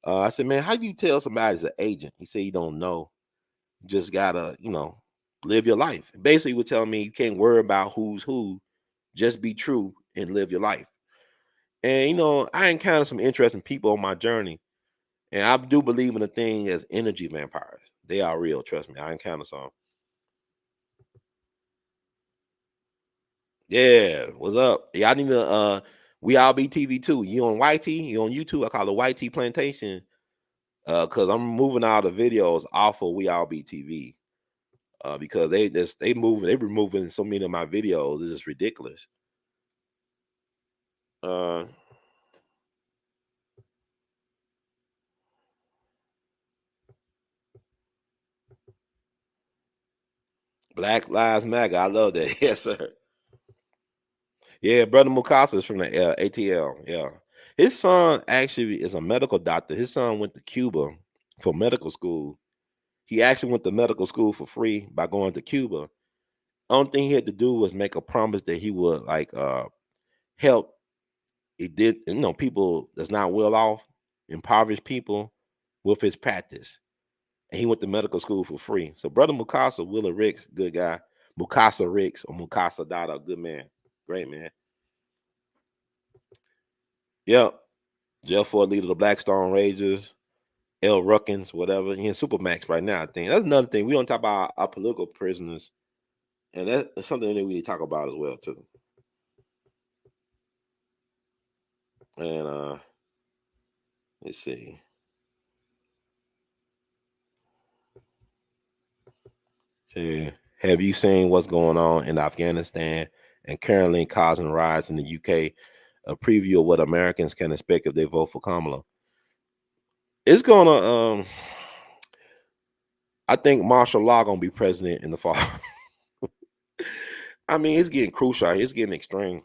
I said, man, how do you tell somebody's an agent? He said, you don't know. You just gotta, live your life. Basically, he would tell me you can't worry about who's who. Just be true and live your life. And I encountered some interesting people on my journey. And I do believe in a thing as energy vampires. They are real, trust me. I encountered some. Yeah, what's up? Y'all need to we all be TV too. You on YT, you on YouTube. I call it YT Plantation. Cause I'm moving all the videos off of We All Be TV. Because they removing so many of my videos. It's just ridiculous. Uh Black Lives MAGA. I love that. Yes, sir. Yeah, brother Mukasa is from the ATL. Yeah, his son actually is a medical doctor. His son went to Cuba for medical school. He actually went to medical school for free by going to Cuba. Only thing he had to do was make a promise that he would like help. He did, people that's not well off, impoverished people with his practice. And he went to medical school for free. So brother Mukasa, Willa Ricks, good guy. Mukasa Ricks or Mukasa Dada, good man. Great man. Yep. Jeff Ford, leader of the Blackstone Rangers, L. Ruckins, whatever. He in Supermax right now, I think. That's another thing. We don't talk about our political prisoners. And that's something that we need to talk about as well, too. And let's see. So, have you seen what's going on in Afghanistan and currently causing riots in the UK? A preview of what Americans can expect if they vote for Kamala. It's gonna I think martial law gonna be president in the fall. I mean, it's getting crucial. It's getting extreme.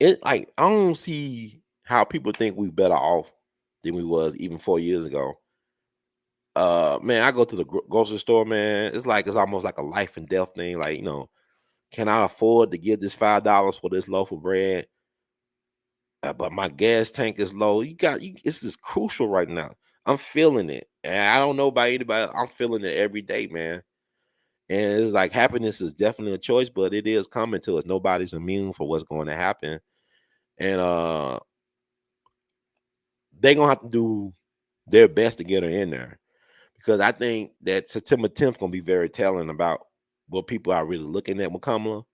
It like I don't see how people think we better off than we was even 4 years ago. Man, I go to the grocery store, man. It's almost like a life and death thing. Like, can I afford to give this $5 for this loaf of bread? But my gas tank is low. It's just crucial right now. I'm feeling it. And I don't know about anybody. I'm feeling it every day, man. And it's like happiness is definitely a choice, but it is coming to us. Nobody's immune for what's going to happen. And They're gonna have to do their best to get her in there, because I think that September 10th gonna be very telling about what people are really looking at with Kamala.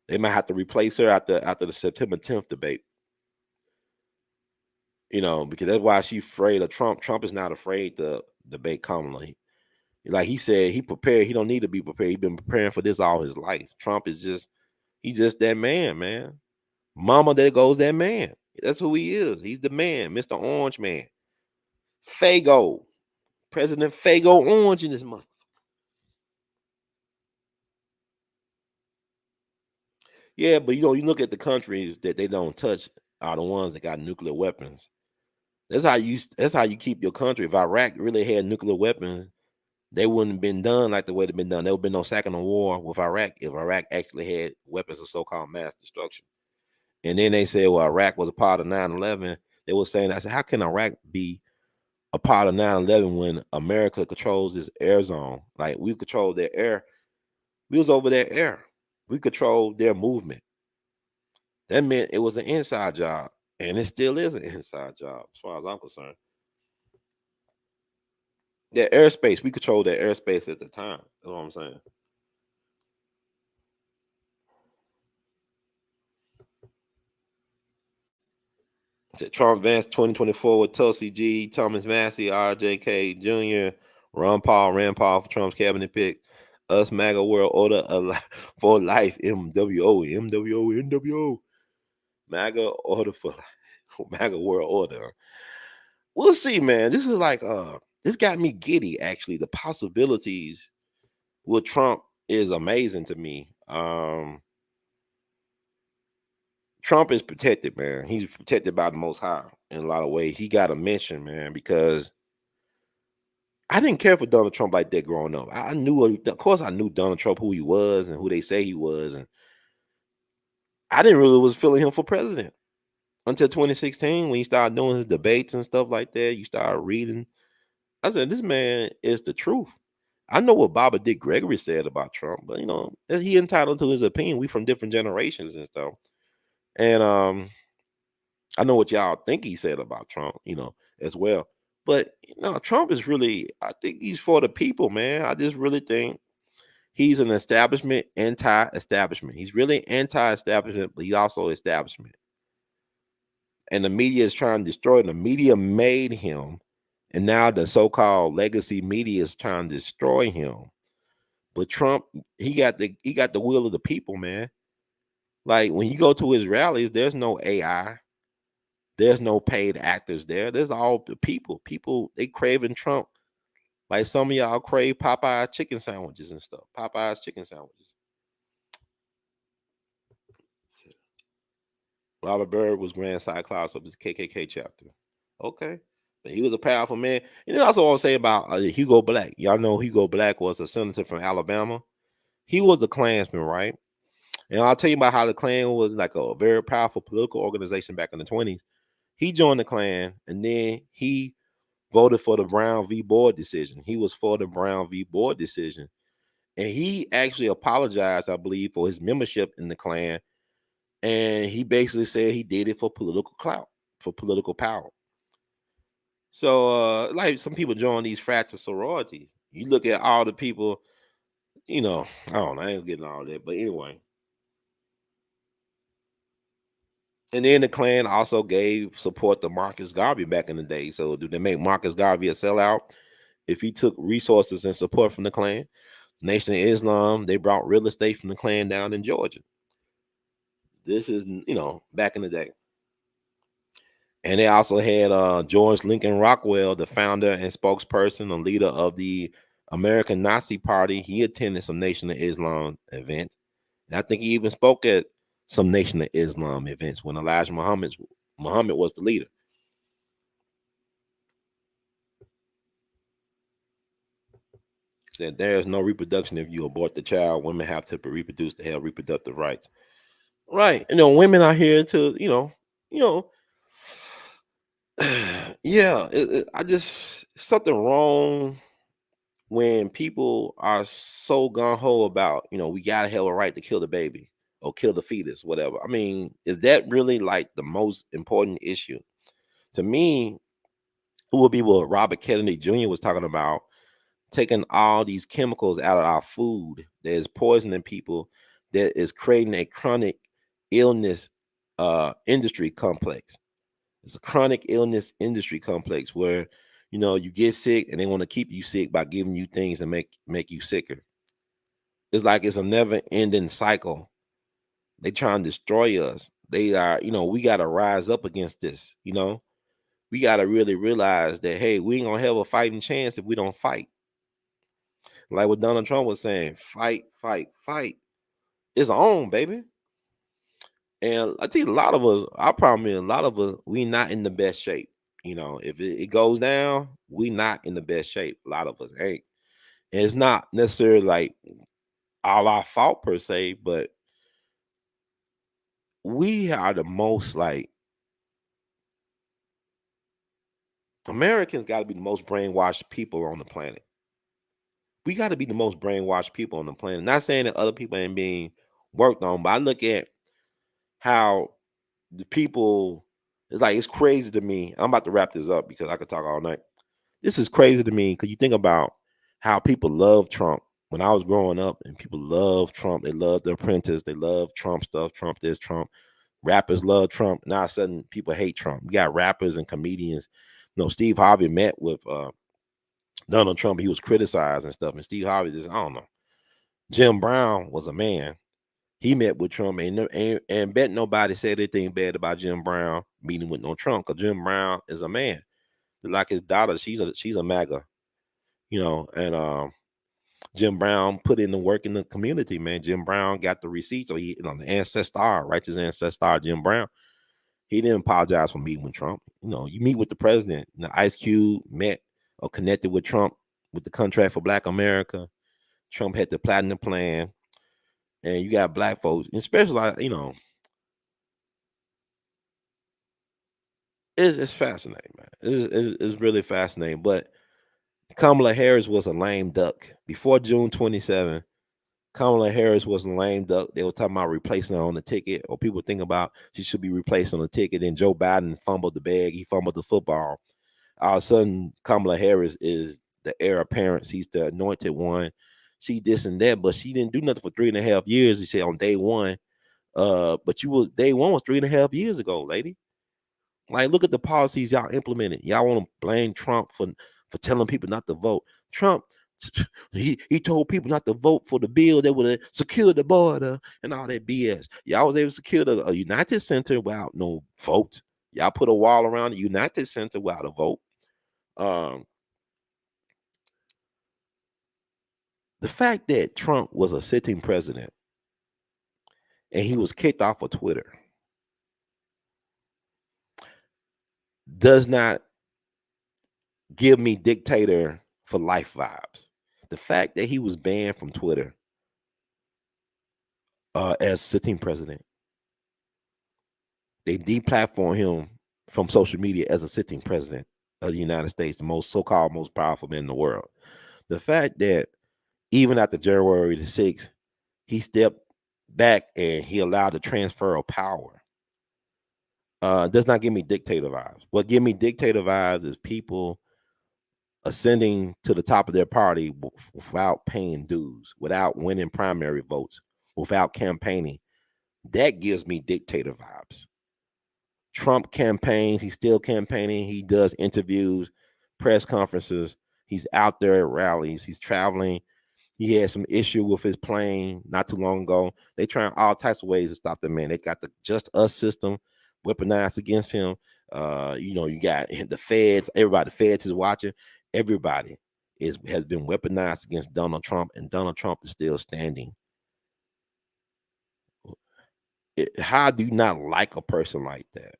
They might have to replace her after the September 10th debate. Because that's why she's afraid of Trump. Trump is not afraid to debate Kamala. Like he said, he prepared. He don't need to be prepared. He's been preparing for this all his life. Trump is he's just that man. Mama, there goes that man. That's who he is. He's the man, Mr. Orange Man. Fago. President Fago Orange in this month. Yeah, but you look at the countries that they don't touch are the ones that got nuclear weapons. That's how you keep your country. If Iraq really had nuclear weapons, they wouldn't have been done like the way they've been done. There would have been no second war with Iraq if Iraq actually had weapons of so-called mass destruction. And then they said, well, Iraq was a part of 9/11. They were saying, I said, how can Iraq be a part of 9/11 when America controls this air zone? Like, we control their air. We was over their air. We controlled their movement. That meant it was an inside job. And it still is an inside job, as far as I'm concerned. Their airspace, we controlled their airspace at the time. That's what I'm saying. Trump Vance 2024 with Tulsi G, Thomas Massey, RJK Jr., Ron Paul, Rand Paul for Trump's cabinet pick. Us MAGA World Order for Life, MWO. MAGA Order for Life, MAGA World Order. We'll see, man. This is like this got me giddy. Actually, the possibilities with Trump is amazing to me. Trump is protected, man. He's protected by the Most High in a lot of ways. He got a mention, man, because I didn't care for Donald Trump like that growing up. I knew, of course, I knew Donald Trump who he was and who they say he was, and I didn't really was feeling him for president until 2016 when he started doing his debates and stuff like that. You start reading. I said, this man is the truth. I know what Baba Dick Gregory said about Trump, but he entitled to his opinion. We from different generations and stuff, and I know what y'all think he said about Trump, as well. But Trump is really, I think he's for the people, man. I just really think he's an establishment, anti-establishment. He's really anti-establishment, but he's also establishment. And the media is trying to destroy him. The media made him, and now the so-called legacy media is trying to destroy him. But Trump, he got the will of the people, man. Like, when you go to his rallies, there's no AI. There's no paid actors there. There's all the people. People, they craving Trump. Like some of y'all crave Popeye chicken sandwiches and stuff. Popeye's chicken sandwiches. Robert Byrd was Grand Cyclops of his KKK chapter. Okay. But he was a powerful man. And then also want to say about Hugo Black. Y'all know Hugo Black was a senator from Alabama. He was a Klansman, right? And I'll tell you about how the Klan was like a very powerful political organization back in the 20s. He joined the Klan, and then he voted for the Brown v. Board decision. He was for the Brown v. Board decision. And he actually apologized, I believe, for his membership in the Klan. And he basically said he did it for political clout, for political power. So, like some people join these frats or sororities. You look at all the people, I don't know, I ain't getting all that. But anyway. And then the Klan also gave support to Marcus Garvey back in the day. So do they make Marcus Garvey a sellout if he took resources and support from the Klan? Nation of Islam, they brought real estate from the Klan down in Georgia. This is, back in the day. And they also had George Lincoln Rockwell, the founder and spokesperson and leader of the American Nazi Party. He attended some Nation of Islam events. And I think he even spoke at some Nation of Islam events when Elijah Muhammad was the leader. Said there is no reproduction if you abort the child. Women have to reproduce to have reproductive rights. Right. Women are here to, yeah, I just something wrong when people are so gung ho about, we gotta have a right to kill the baby or kill the fetus, whatever. I mean, is that really like the most important issue? To me, it would be what Robert Kennedy Jr. was talking about, taking all these chemicals out of our food that is poisoning people, that is creating a chronic illness industry complex. It's a chronic illness industry complex where you get sick and they want to keep you sick by giving you things that make you sicker. It's like it's a never ending cycle. They try and destroy us. They are, we got to rise up against this. We got to really realize that, hey, we ain't gonna have a fighting chance if we don't fight. Like what Donald Trump was saying, fight, fight, fight. It's on, baby. And I think a lot of us, our problem is a lot of us, we not in the best shape. If it goes down, we not in the best shape. A lot of us ain't. And it's not necessarily like all our fault per se, but we are the most like Americans got to be the most brainwashed people on the planet. We got to be the most brainwashed people on the planet. Not saying that other people ain't being worked on, but I look at how the people, it's crazy to me. I'm about to wrap this up because I could talk all night. This is crazy to me because you think about how people love Trump. When I was growing up and people love Trump, they love The Apprentice, they love Trump stuff, Trump this, Trump. Rappers love Trump. Now all of a sudden people hate Trump. You got rappers and comedians. Steve Harvey met with Donald Trump. He was criticized and stuff. And Steve Harvey just, I don't know. Jim Brown was a man. He met with Trump and bet nobody said anything bad about Jim Brown meeting with no Trump, because Jim Brown is a man. Like his daughter, she's a MAGA, and Jim Brown put in the work in the community, man. Jim Brown got the receipt. So he, the ancestor, righteous ancestor, Jim Brown, he didn't apologize for meeting with Trump. You meet with the president. Ice Cube met or connected with Trump with the contract for Black America. Trump had the platinum plan. And you got black folks, especially, it's fascinating, man. It's really fascinating. But Kamala Harris was a lame duck. Before June 27th, Kamala Harris was a lame duck. They were talking about replacing her on the ticket, or people think about she should be replaced on the ticket. Then Joe Biden fumbled the bag. He fumbled the football. All of a sudden, Kamala Harris is the heir apparent. She's the anointed one. She this and that, but she didn't do nothing for 3.5 years. He said on day one. But day one was 3.5 years ago, lady. Like, look at the policies y'all implemented. Y'all want to blame Trump for telling people not to vote. Trump, he told people not to vote for the bill that would have secured the border and all that BS. Y'all was able to secure the United Center without no vote. Y'all put a wall around the United Center without a vote. The fact that Trump was a sitting president and he was kicked off of Twitter does not give me dictator for life vibes. The fact that he was banned from Twitter as sitting president, they deplatformed him from social media as a sitting president of the United States, the most so-called most powerful man in the world. The fact that even after January the 6th, he stepped back and he allowed the transfer of power does not give me dictator vibes. What give me dictator vibes is people ascending to the top of their party without paying dues, without winning primary votes, without campaigning. That gives me dictator vibes. Trump campaigns, he's still campaigning. He does interviews, press conferences. He's out there at rallies. He's traveling. He had some issue with his plane not too long ago. They trying all types of ways to stop the man. They got the Just Us system weaponized against him. You got the feds. Everybody, the feds is watching. Everybody has been weaponized against Donald Trump, and Donald Trump is still standing. How do you not like a person like that?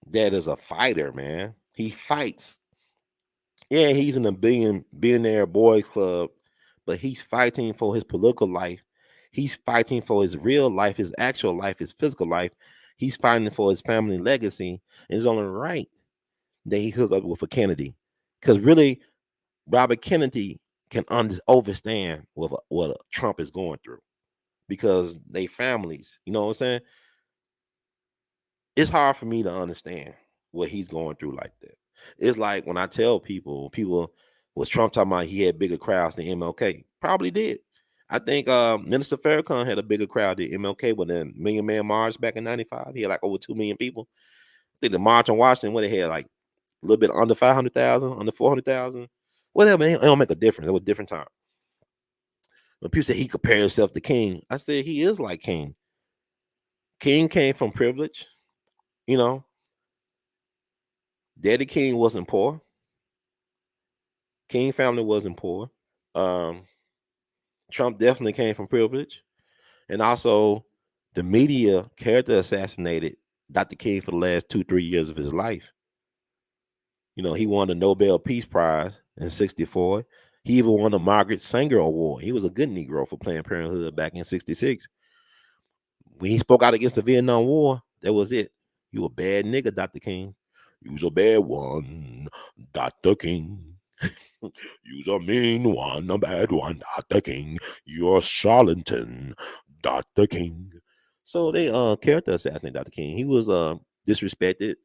That is a fighter, man. He fights. Yeah, he's in a billionaire boys club, but he's fighting for his political life. He's fighting for his real life, his actual life, his physical life. He's fighting for his family legacy. And it's only right that he hook up with a Kennedy, because really, Robert Kennedy can understand what Trump is going through, because they families. You know what I'm saying? It's hard for me to understand. what he's going through like that. It's like when I tell people was Trump talking about he had bigger crowds than MLK. Probably did. I think Minister Farrakhan had a bigger crowd than MLK with a Million Man March back in '95. He had like over 2 million people. I think the March on Washington, what they had like a little bit under 500,000, under 400,000, whatever. It don't make a difference. It was a different time. When people say he compared himself to King, I said he is like King. King came from privilege, you know. Daddy King wasn't poor. King family wasn't poor. Um, Trump definitely came from privilege, and also the media character assassinated Dr. King for the last 2-3 years of his life. You know, he won the Nobel Peace Prize in '64. He even won the Margaret Sanger Award. He was a good Negro for Planned Parenthood back in '66. When he spoke out against the Vietnam War, that was it. You a bad nigga, Dr. King. You's a bad one, Dr. King. You's a mean one, a bad one, Dr. King. You're a charlatan, Dr. King. So they character assassinated Dr. King. He was disrespected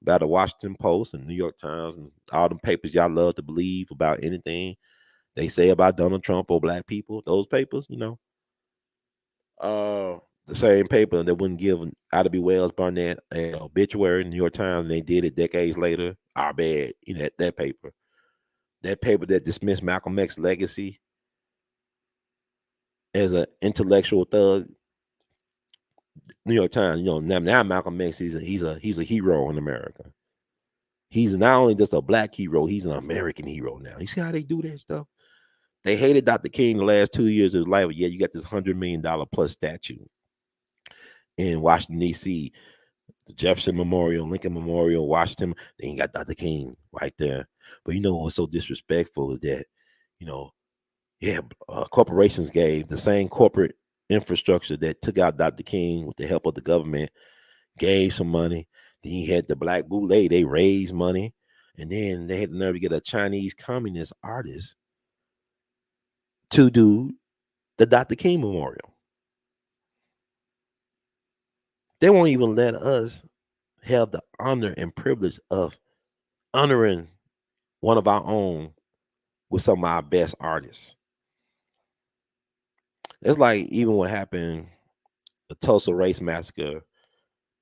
by the Washington Post and New York Times and all them papers y'all love to believe about anything they say about Donald Trump or black people. Those papers, you know. The same paper that wouldn't give Ida B. Wells Barnett an obituary in the New York Times, and they did it decades later. Our bad, you know, that paper. That paper that dismissed Malcolm X's legacy as an intellectual thug. New York Times, you know, now Malcolm X he's a hero in America. He's not only just a black hero, he's an American hero now. You see how they do that stuff? They hated Dr. King the last 2 years of his life. But yeah, you got this $100 million plus statue in Washington, D.C. The Jefferson Memorial, Lincoln Memorial, Washington. They ain't got Dr. King right there. But you know what's so disrespectful is that, you know, yeah, corporations gave the same corporate infrastructure that took out Dr. King with the help of the government, gave some money. Then you had the Black Bootleg, they raised money. And then they had the nerve to get a Chinese communist artist to do the Dr. King Memorial. They won't even let us have the honor and privilege of honoring one of our own with some of our best artists. It's like even what happened, the Tulsa Race Massacre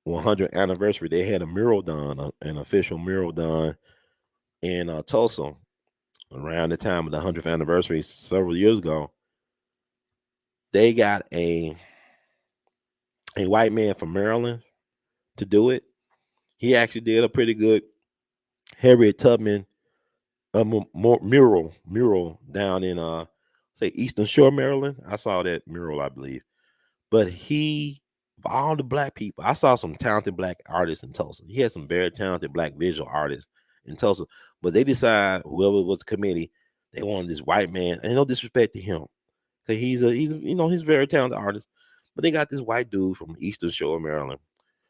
100th anniversary, they had a mural done, an official mural done in Tulsa around the time of the 100th anniversary several years ago. They got a white man from Maryland to do it. He actually did a pretty good Harriet Tubman mural down in say Eastern Shore, Maryland. I saw that mural, I believe. But he, all the black people, I saw some talented black artists in Tulsa. He had some very talented black visual artists in Tulsa. But they decided, whoever was the committee, they wanted this white man, and no disrespect to him, because he's a very talented artist. But they got this white dude from Eastern Shore, Maryland,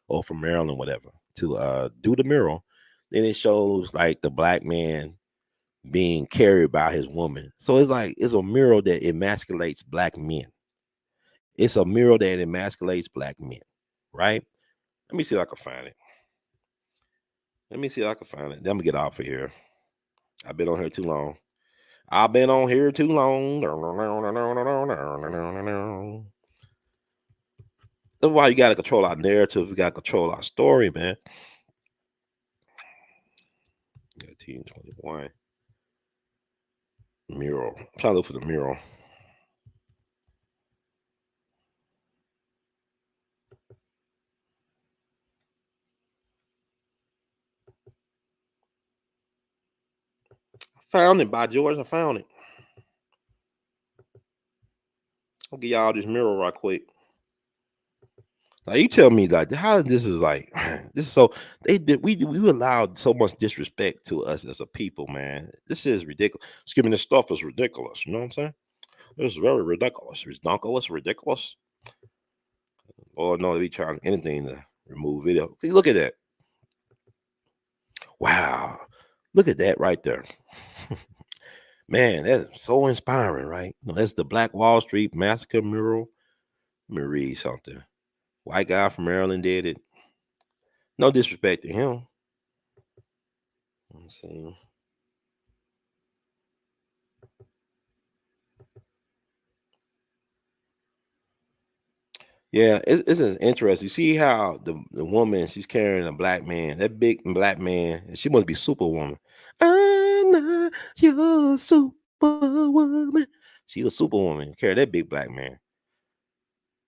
or from Maryland, whatever, to do the mural. Then it shows like the black man being carried by his woman. So it's like it's a mural that emasculates black men. It's a mural that emasculates black men, right? Let me see if I can find it. Let me see if I can find it. Then I'm gonna get off of here. I've been on here too long. I've been on here too long. That's why you gotta control our narrative. We gotta control our story, man. 1821 mural. I'm trying to look for the mural. Found it by George. I found it. I'll give y'all this mural right quick. Now you tell me like how this is like this is so they did we allowed so much disrespect to us as a people, man. This is ridiculous. Excuse me, this stuff is ridiculous. You know what I'm saying? This is very ridiculous. Ridiculous, ridiculous. Oh no, they trying anything to remove video. See, look at that. Wow. Look at that right there. Man, that's so inspiring, right? That's the Black Wall Street Massacre mural. Let me read something. White guy from Maryland did it. No disrespect to him. Let's see. Yeah, it's an interesting. You see how the woman, she's carrying a black man, that big black man, and she must be Superwoman. I'm not your Superwoman. She a Superwoman, carry that big black man,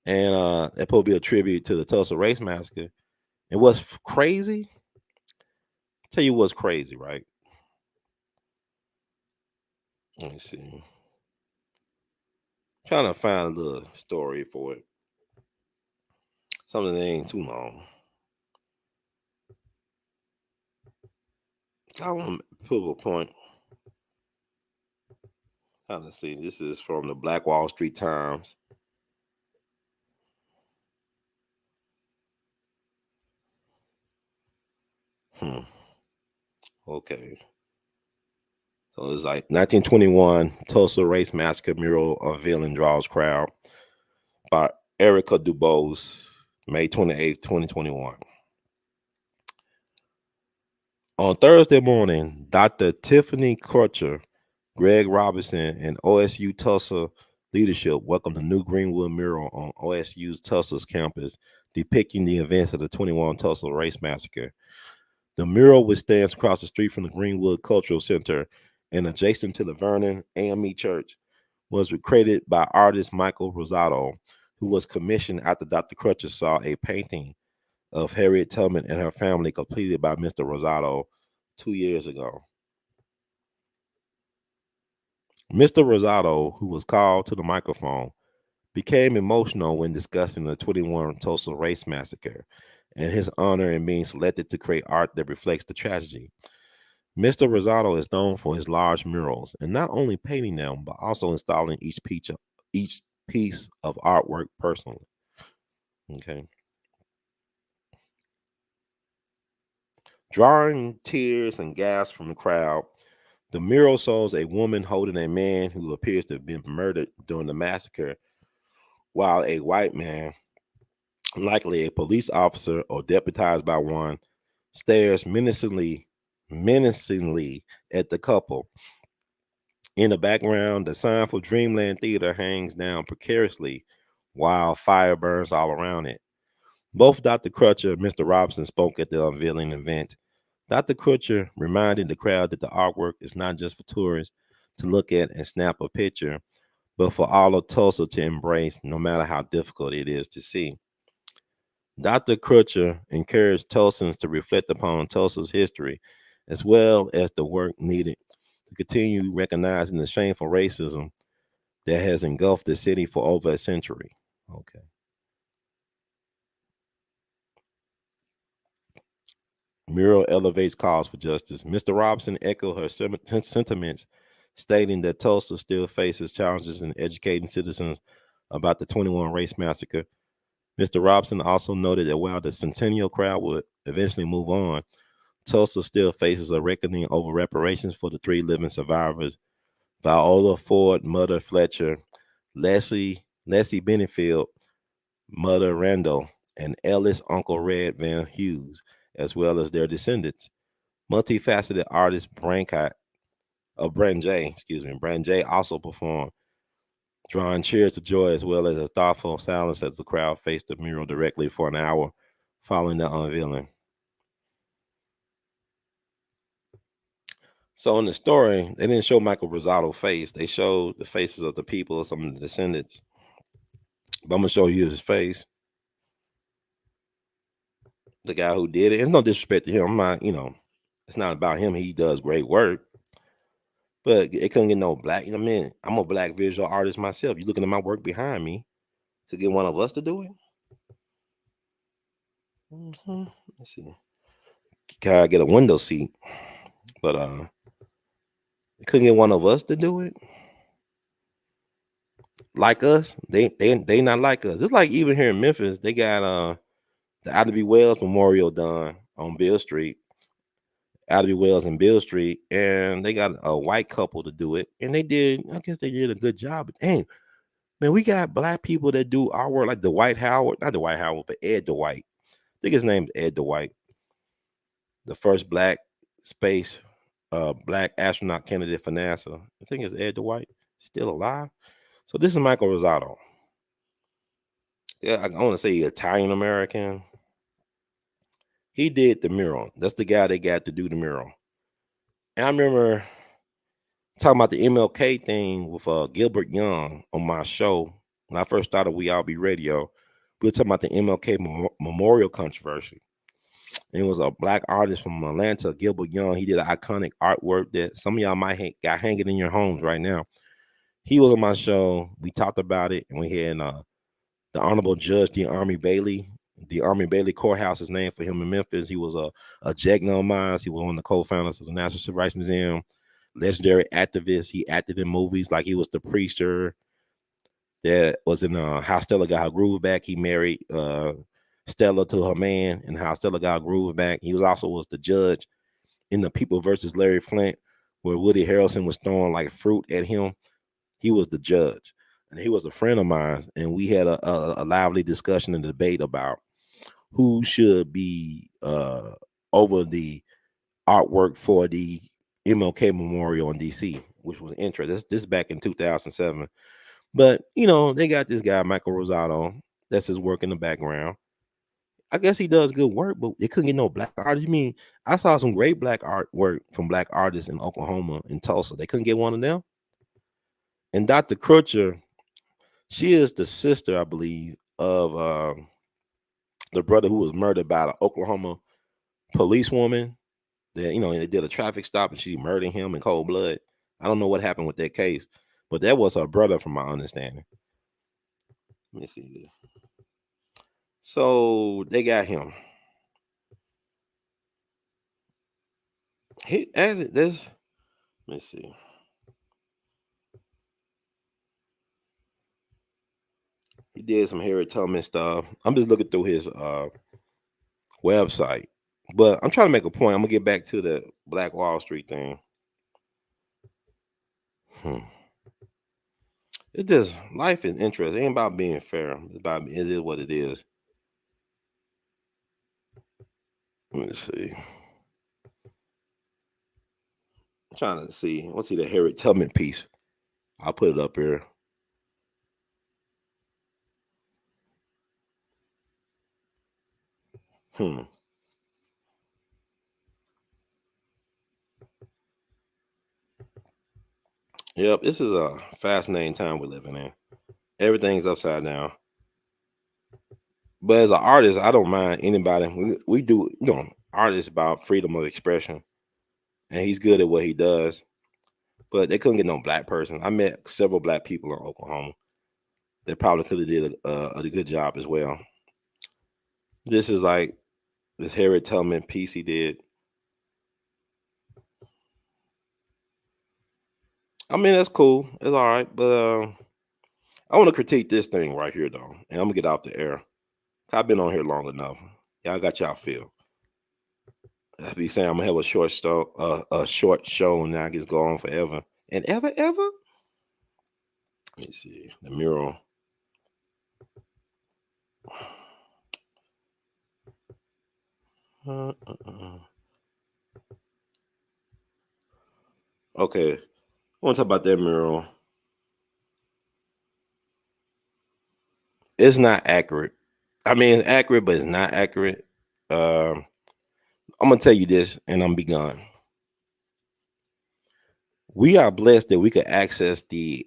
and that probably be a tribute to the Tulsa Race Massacre. And what's crazy? Tell you what's crazy, right? Let me see. Trying to find a little story for it. Something that ain't too long. I want to put a point. Let's see. This is from the Black Wall Street Times. Hmm. Okay. So it's like 1921 Tulsa Race Massacre mural unveiling draws crowd by Erica Dubose, May 28th, 2021. On Thursday morning, Dr. Tiffany Crutcher, Greg Robinson, and OSU Tulsa leadership welcomed the new Greenwood mural on OSU's Tulsa's campus depicting the events of the 21 Tulsa Race Massacre. The mural, which stands across the street from the Greenwood Cultural Center and adjacent to the Vernon AME Church, was created by artist Michael Rosado, who was commissioned after Dr. Crutcher saw a painting of Harriet Tubman and her family completed by Mr. Rosado 2 years ago. Mr. Rosado, who was called to the microphone, became emotional when discussing the 21 Tulsa Race Massacre and his honor in being selected to create art that reflects the tragedy. Mr. Rosado is known for his large murals and not only painting them, but also installing each piece of artwork personally. Okay. Drawing tears and gasps from the crowd, the mural shows a woman holding a man who appears to have been murdered during the massacre, while a white man, likely a police officer or deputized by one, stares menacingly at the couple. In the background, the sign for Dreamland Theater hangs down precariously while fire burns all around it. Both Dr. Crutcher and Mr. Robinson spoke at the unveiling event. Dr. Crutcher reminded the crowd that the artwork is not just for tourists to look at and snap a picture, but for all of Tulsa to embrace, no matter how difficult it is to see. Dr. Crutcher encouraged Tulsans to reflect upon Tulsa's history, as well as the work needed to continue recognizing the shameful racism that has engulfed the city for over a century. Okay. Mural elevates calls for justice. Mr. Robinson echoed her sentiments, stating that Tulsa still faces challenges in educating citizens about the 21 Race Massacre. Mr. Robinson also noted that while the Centennial crowd would eventually move on, Tulsa still faces a reckoning over reparations for the three living survivors: Viola Ford, Mother Fletcher, Leslie Benefield, Mother Randall, and Ellis Uncle Red Van Hughes, as well as their descendants. Multifaceted artist Brand J also performed, drawing cheers of joy as well as a thoughtful silence as the crowd faced the mural directly for an hour following the unveiling. So in the story, they didn't show Michael Rosado's face. They showed the faces of the people, some of the descendants. But I'm gonna show you his face. The guy who did it. It's no disrespect to him. I'm not, it's not about him. He does great work. But it couldn't get no black. I mean, I'm a black visual artist myself. You looking at my work behind me to get one of us to do it? Let's see. Can I get a window seat? But couldn't get one of us to do it. Like us, they not like us. It's like even here in Memphis, they got the Ida B. Wells Memorial done on Bill Street, Ida B. Wells and Bill Street, and they got a white couple to do it, and they did. I guess they did a good job. But dang, man, we got black people that do our work, like the White Howard, not the White Howard, but Ed Dwight. I think his name's Ed Dwight, the first black space black astronaut candidate for NASA. I think it's Ed Dwight, still alive. So this is Michael Rosado. Yeah, I want to say Italian American. He did the mural. That's the guy they got to do the mural. And I remember talking about the MLK thing with Gilbert Young on my show when I first started We All Be Radio. We were talking about the MLK memorial controversy. And it was a black artist from Atlanta, Gilbert Young. He did an iconic artwork that some of y'all might got hanging in your homes right now. He was on my show. We talked about it, and we had the Honorable Judge the Army Bailey. The Army Bailey Courthouse is named for him in Memphis. He was a Jegna of mine. He was one of the co-founders of the National Civil Rights Museum. Legendary activist. He acted in movies like he was the preacher that was in How Stella Got Her Groove Back. He married Stella to her man, and How Stella Got Her Groove Back. He was the judge in the People versus Larry Flint, where Woody Harrelson was throwing like fruit at him. He was the judge, and he was a friend of mine, and we had a lively discussion and debate about who should be over the artwork for the MLK Memorial in DC, which was interesting. This back in 2007. But they got this guy Michael Rosado. That's his work in the background. I guess he does good work, but they couldn't get no black artists. I mean, I saw some great black artwork from black artists in Oklahoma and Tulsa. They couldn't get one of them. And Dr. Crutcher, she is the sister, I believe, of the brother who was murdered by the Oklahoma policewoman. That they did a traffic stop and she murdered him in cold blood. I don't know what happened with that case, but that was her brother, from my understanding. Let me see this. So they got him. He added this. Let me see. He did some Harriet Tubman stuff. I'm just looking through his website, but I'm trying to make a point. I'm gonna get back to the Black Wall Street thing. It just life is interesting. It ain't about being fair. It's about it is what it is. Let me see. I'm trying to see. Let's see the Harriet Tubman piece. I'll put it up here. Yep, this is a fascinating time we're living in. Everything's upside down. But as an artist, I don't mind anybody. We do, artists about freedom of expression, and he's good at what he does. But they couldn't get no black person. I met several black people in Oklahoma. They probably could have did a good job as well. This is like this Harriet Tubman piece he did. I mean, that's cool. It's all right. But I want to critique this thing right here, though. And I'm going to get out the air. I've been on here long enough. Y'all got y'all feel. I be saying I'm going to have a short show, and I just go on forever. And ever? Let me see. The mural. Okay. I want to talk about that mural. It's not accurate. I mean, it's accurate, but it's not accurate. I'm gonna tell you this, and I'm be gone. We are blessed that we could access the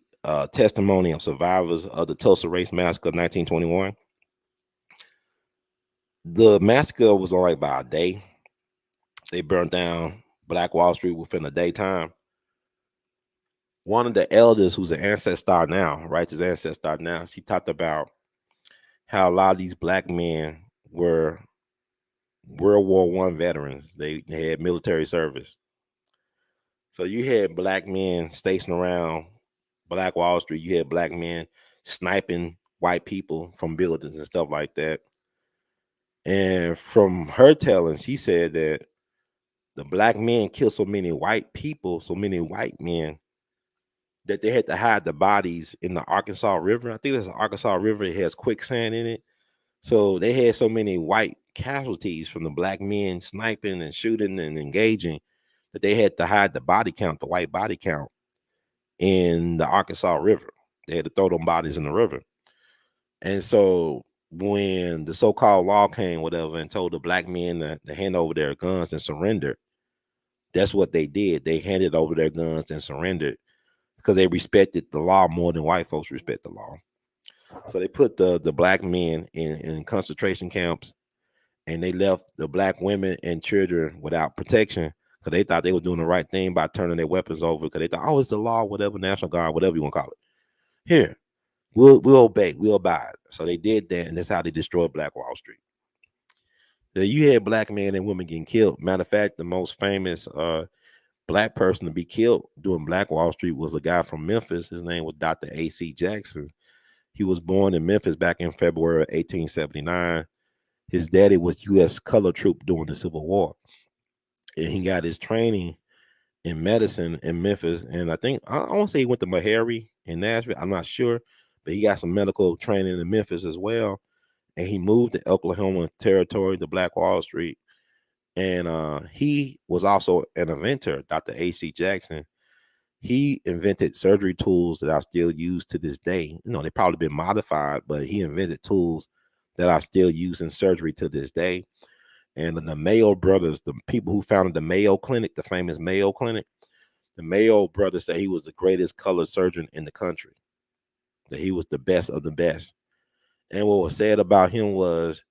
testimony of survivors of the Tulsa Race Massacre of 1921. The massacre was only about a day. They burned down Black Wall Street within a daytime. One of the elders, who's an ancestor now, righteous ancestor now, she talked about how a lot of these black men were World War I veterans. They had military service. So you had black men stationed around Black Wall Street. You had black men sniping white people from buildings and stuff like that. And from her telling, she said that the black men killed so many white people, so many white men, that they had to hide the bodies in the Arkansas River. I think there's an Arkansas River. It has quicksand in it. So they had so many white casualties from the black men sniping and shooting and engaging that they had to hide the body count, the white body count, in the Arkansas River. They had to throw them bodies in the river. And so when the so-called law came, whatever, and told the black men to hand over their guns and surrender, that's what they did. They handed over their guns and surrendered because they respected the law more than white folks respect the law. So they put the black men in concentration camps, and they left the black women and children without protection because they thought they were doing the right thing by turning their weapons over because they thought, oh, it's the law, whatever, National Guard, whatever you want to call it. Here, we'll obey, we'll abide. So they did that, and that's how they destroyed Black Wall Street. So you had black men and women getting killed. Matter of fact, the most famous black person to be killed during Black Wall Street was a guy from Memphis. His name was Dr. A.C. Jackson. He was born in Memphis back in February of 1879. His daddy was U.S. color troop during the Civil War, and he got his training in medicine in Memphis. And I think I want to say he went to Meharry in Nashville. I'm not sure, but he got some medical training in Memphis as well. And he moved to Oklahoma Territory, to Black Wall Street. And he was also an inventor, Dr. A.C. Jackson. He invented surgery tools that are still used to this day. You know, they probably been modified, but he invented tools that are still used in surgery to this day. And the Mayo brothers, the people who founded the Mayo Clinic, the famous Mayo Clinic, the Mayo brothers said he was the greatest color surgeon in the country, that he was the best of the best. And what was said about him was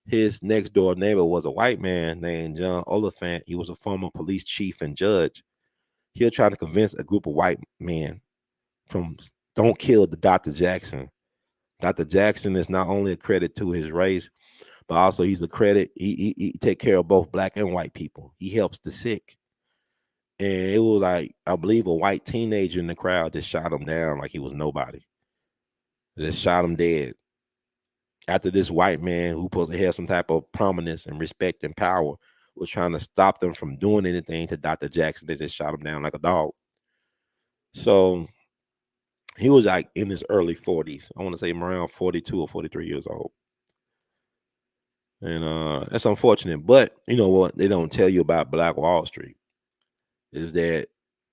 his next door neighbor was a white man named John Oliphant. He was a former police chief and judge. He'll try to convince a group of white men from don't kill the Dr. Jackson. Dr. Jackson is not only a credit to his race, but also he's a credit. He take care of both black and white people. He helps the sick. And it was like, I believe, a white teenager in the crowd that shot him down like he was nobody. Just shot him dead. After this white man who supposed to have some type of prominence and respect and power was trying to stop them from doing anything to Dr. Jackson, they just shot him down like a dog. So he was like in his early 40s. I want to say around 42 or 43 years old. And that's unfortunate. But you know what they don't tell you about Black Wall Street is that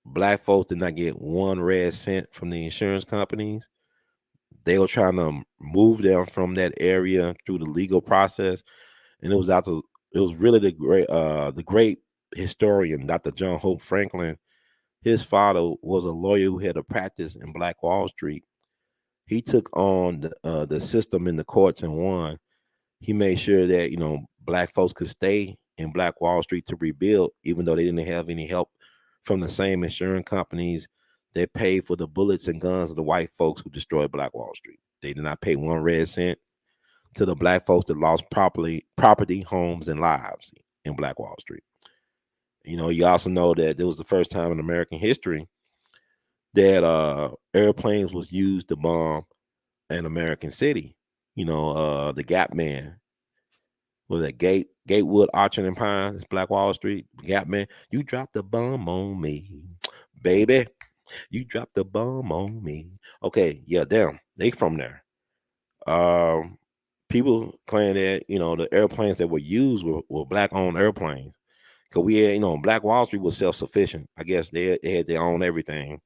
black folks did not get one red cent from the insurance companies. They were trying to move them from that area through the legal process. And it was really the great historian, Dr. John Hope Franklin. His father was a lawyer who had a practice in Black Wall Street. He took on the system in the courts and won. He made sure that black folks could stay in Black Wall Street to rebuild, even though they didn't have any help from the same insurance companies that paid for the bullets and guns of the white folks who destroyed Black Wall Street. They did not pay one red cent to the black folks that lost property, homes, and lives in Black Wall Street. You also know that it was the first time in American history that airplanes was used to bomb an American city. The Gap Man was that Gatewood, Archer and Pines, Black Wall Street. Gap Man, you dropped the bomb on me, baby. You dropped the bomb on me. Okay, yeah, damn, they from there. People claim that the airplanes that were used were black-owned airplanes. Cause we had, Black Wall Street was self-sufficient. I guess they had their own everything,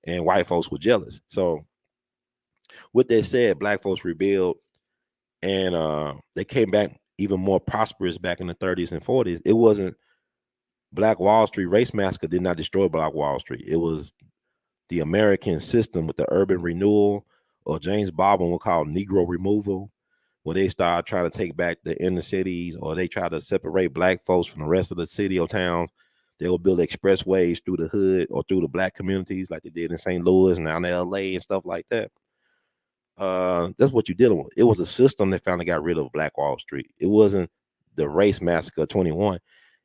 and white folks were jealous. So, with that said, black folks rebuilt, and they came back even more prosperous back in the 30s and 40s. It wasn't Black Wall Street race massacre did not destroy Black Wall Street. It was the American system with the urban renewal, or James Baldwin would call Negro removal, where they start trying to take back the inner cities, or they try to separate black folks from the rest of the city or towns. They will build expressways through the hood or through the black communities like they did in St. Louis and down in L.A. and stuff like that. That's what you're dealing with. It was a system that finally got rid of Black Wall Street. It wasn't the race massacre of 21.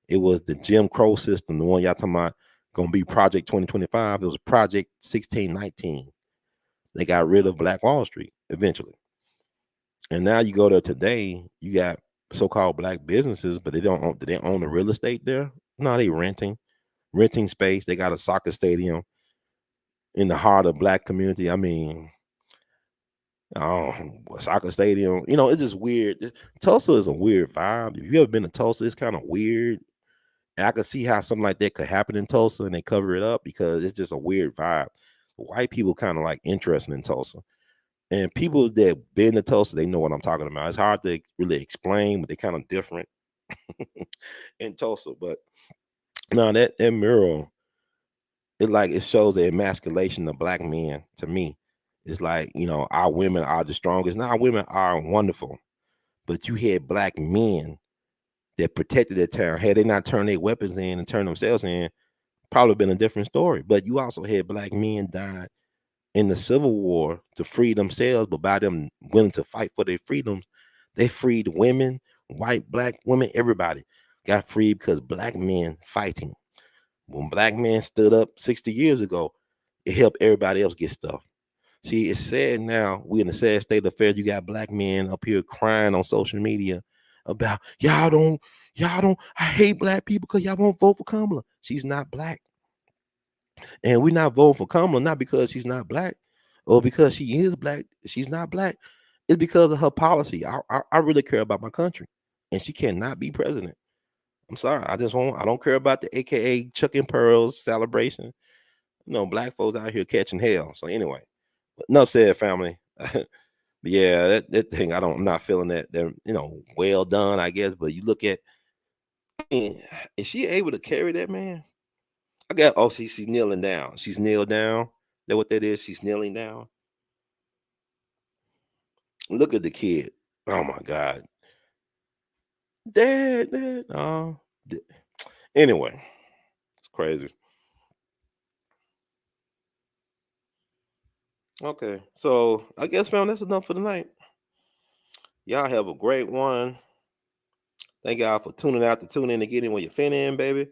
It was the Jim Crow system, the one y'all talking about gonna be Project 2025. It was Project 1619. They got rid of Black Wall Street eventually. And now you go there today, you got so-called black businesses, but they don't own, do they own the real estate there? No, they renting space. They got a soccer stadium in the heart of black community. I mean, oh, a soccer stadium. It's just weird. Tulsa is a weird vibe. If you ever been to Tulsa, it's kind of weird. And I could see how something like that could happen in Tulsa and they cover it up because it's just a weird vibe. White people kind of like interested in Tulsa. And people that been to Tulsa, they know what I'm talking about. It's hard to really explain, but they kind of different in Tulsa. But no, that mural, it shows the emasculation of black men to me. It's like, our women are the strongest. Now our women are wonderful, but you had black men that protected their town. Had they not turned their weapons in and turned themselves in, probably been a different story. But you also had black men died in the Civil War to free themselves, but by them willing to fight for their freedoms, they freed women, white, black women, everybody got freed because black men fighting. When black men stood up 60 years ago, it helped everybody else get stuff. See, it's sad now. We in a sad state of affairs. You got black men up here crying on social media about y'all don't. I hate black people because y'all won't vote for Kamala. She's not black, and we're not voting for Kamala not because she's not black or because she is black. She's not black. It's because of her policy. I really care about my country, and she cannot be president. I'm sorry. I don't care about the AKA Chuck and Pearls celebration. Black folks out here catching hell. So anyway, enough said, family. But yeah, that thing, I'm not feeling that. They're, well done, I guess. But you look at, is she able to carry that, man? She's kneeling down. She's kneeled down. That what that is? She's kneeling down. Look at the kid. Oh my God. Dad. Oh. Anyway, it's crazy. Okay, so I guess, fam, that's enough for tonight. Y'all have a great one. Thank y'all for tuning out to tune in and get in when you fin in, baby.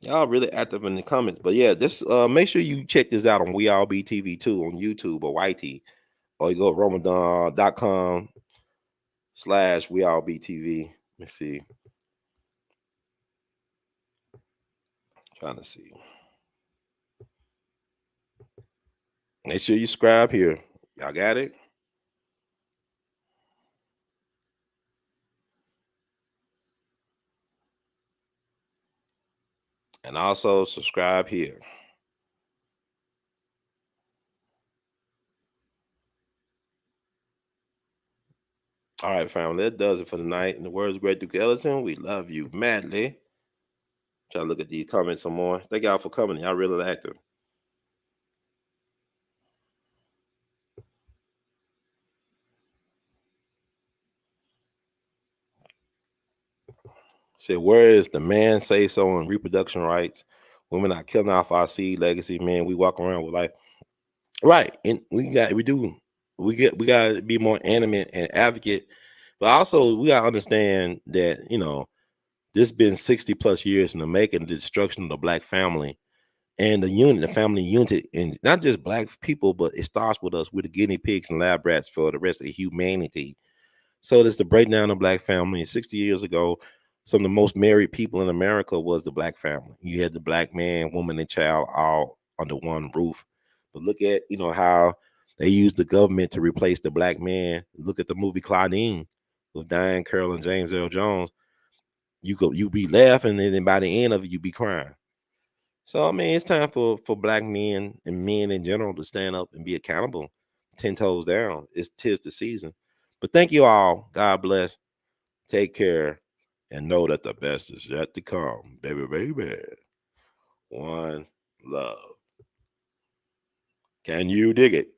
Y'all really active in the comments. But yeah, just make sure you check this out on We All Be TV too on YouTube or YT. Or you go to Ramadan.com/We All Be TV. Let me see. Trying to see. Make sure you subscribe here. Y'all got it? And also subscribe here. All right, family, that does it for tonight. In the words of Great Duke Ellison, we love you madly. Try to look at these comments some more. Thank y'all for coming. Y'all really active. Said, where is the man say so on reproduction rights? Women are killing off our seed legacy, man. We walk around with right. And we got to be more animate and advocate. But also we gotta understand that, this been 60 plus years in the making, the destruction of the black family and the family unity, and not just black people, but it starts with us. We're the guinea pigs and lab rats for the rest of humanity. So this the breakdown of black family. And 60 years ago, some of the most married people in America was the black family. You had the black man, woman, and child all under one roof. But look at, how they used the government to replace the black man. Look at the movie Claudine with Diane Carroll and James Earl Jones. You be laughing, and then by the end of it, you be crying. So I mean, it's time for black men and men in general to stand up and be accountable, 10 toes down. It's tis the season. But thank you all. God bless. Take care, and know that the best is yet to come, baby, baby. One love. Can you dig it?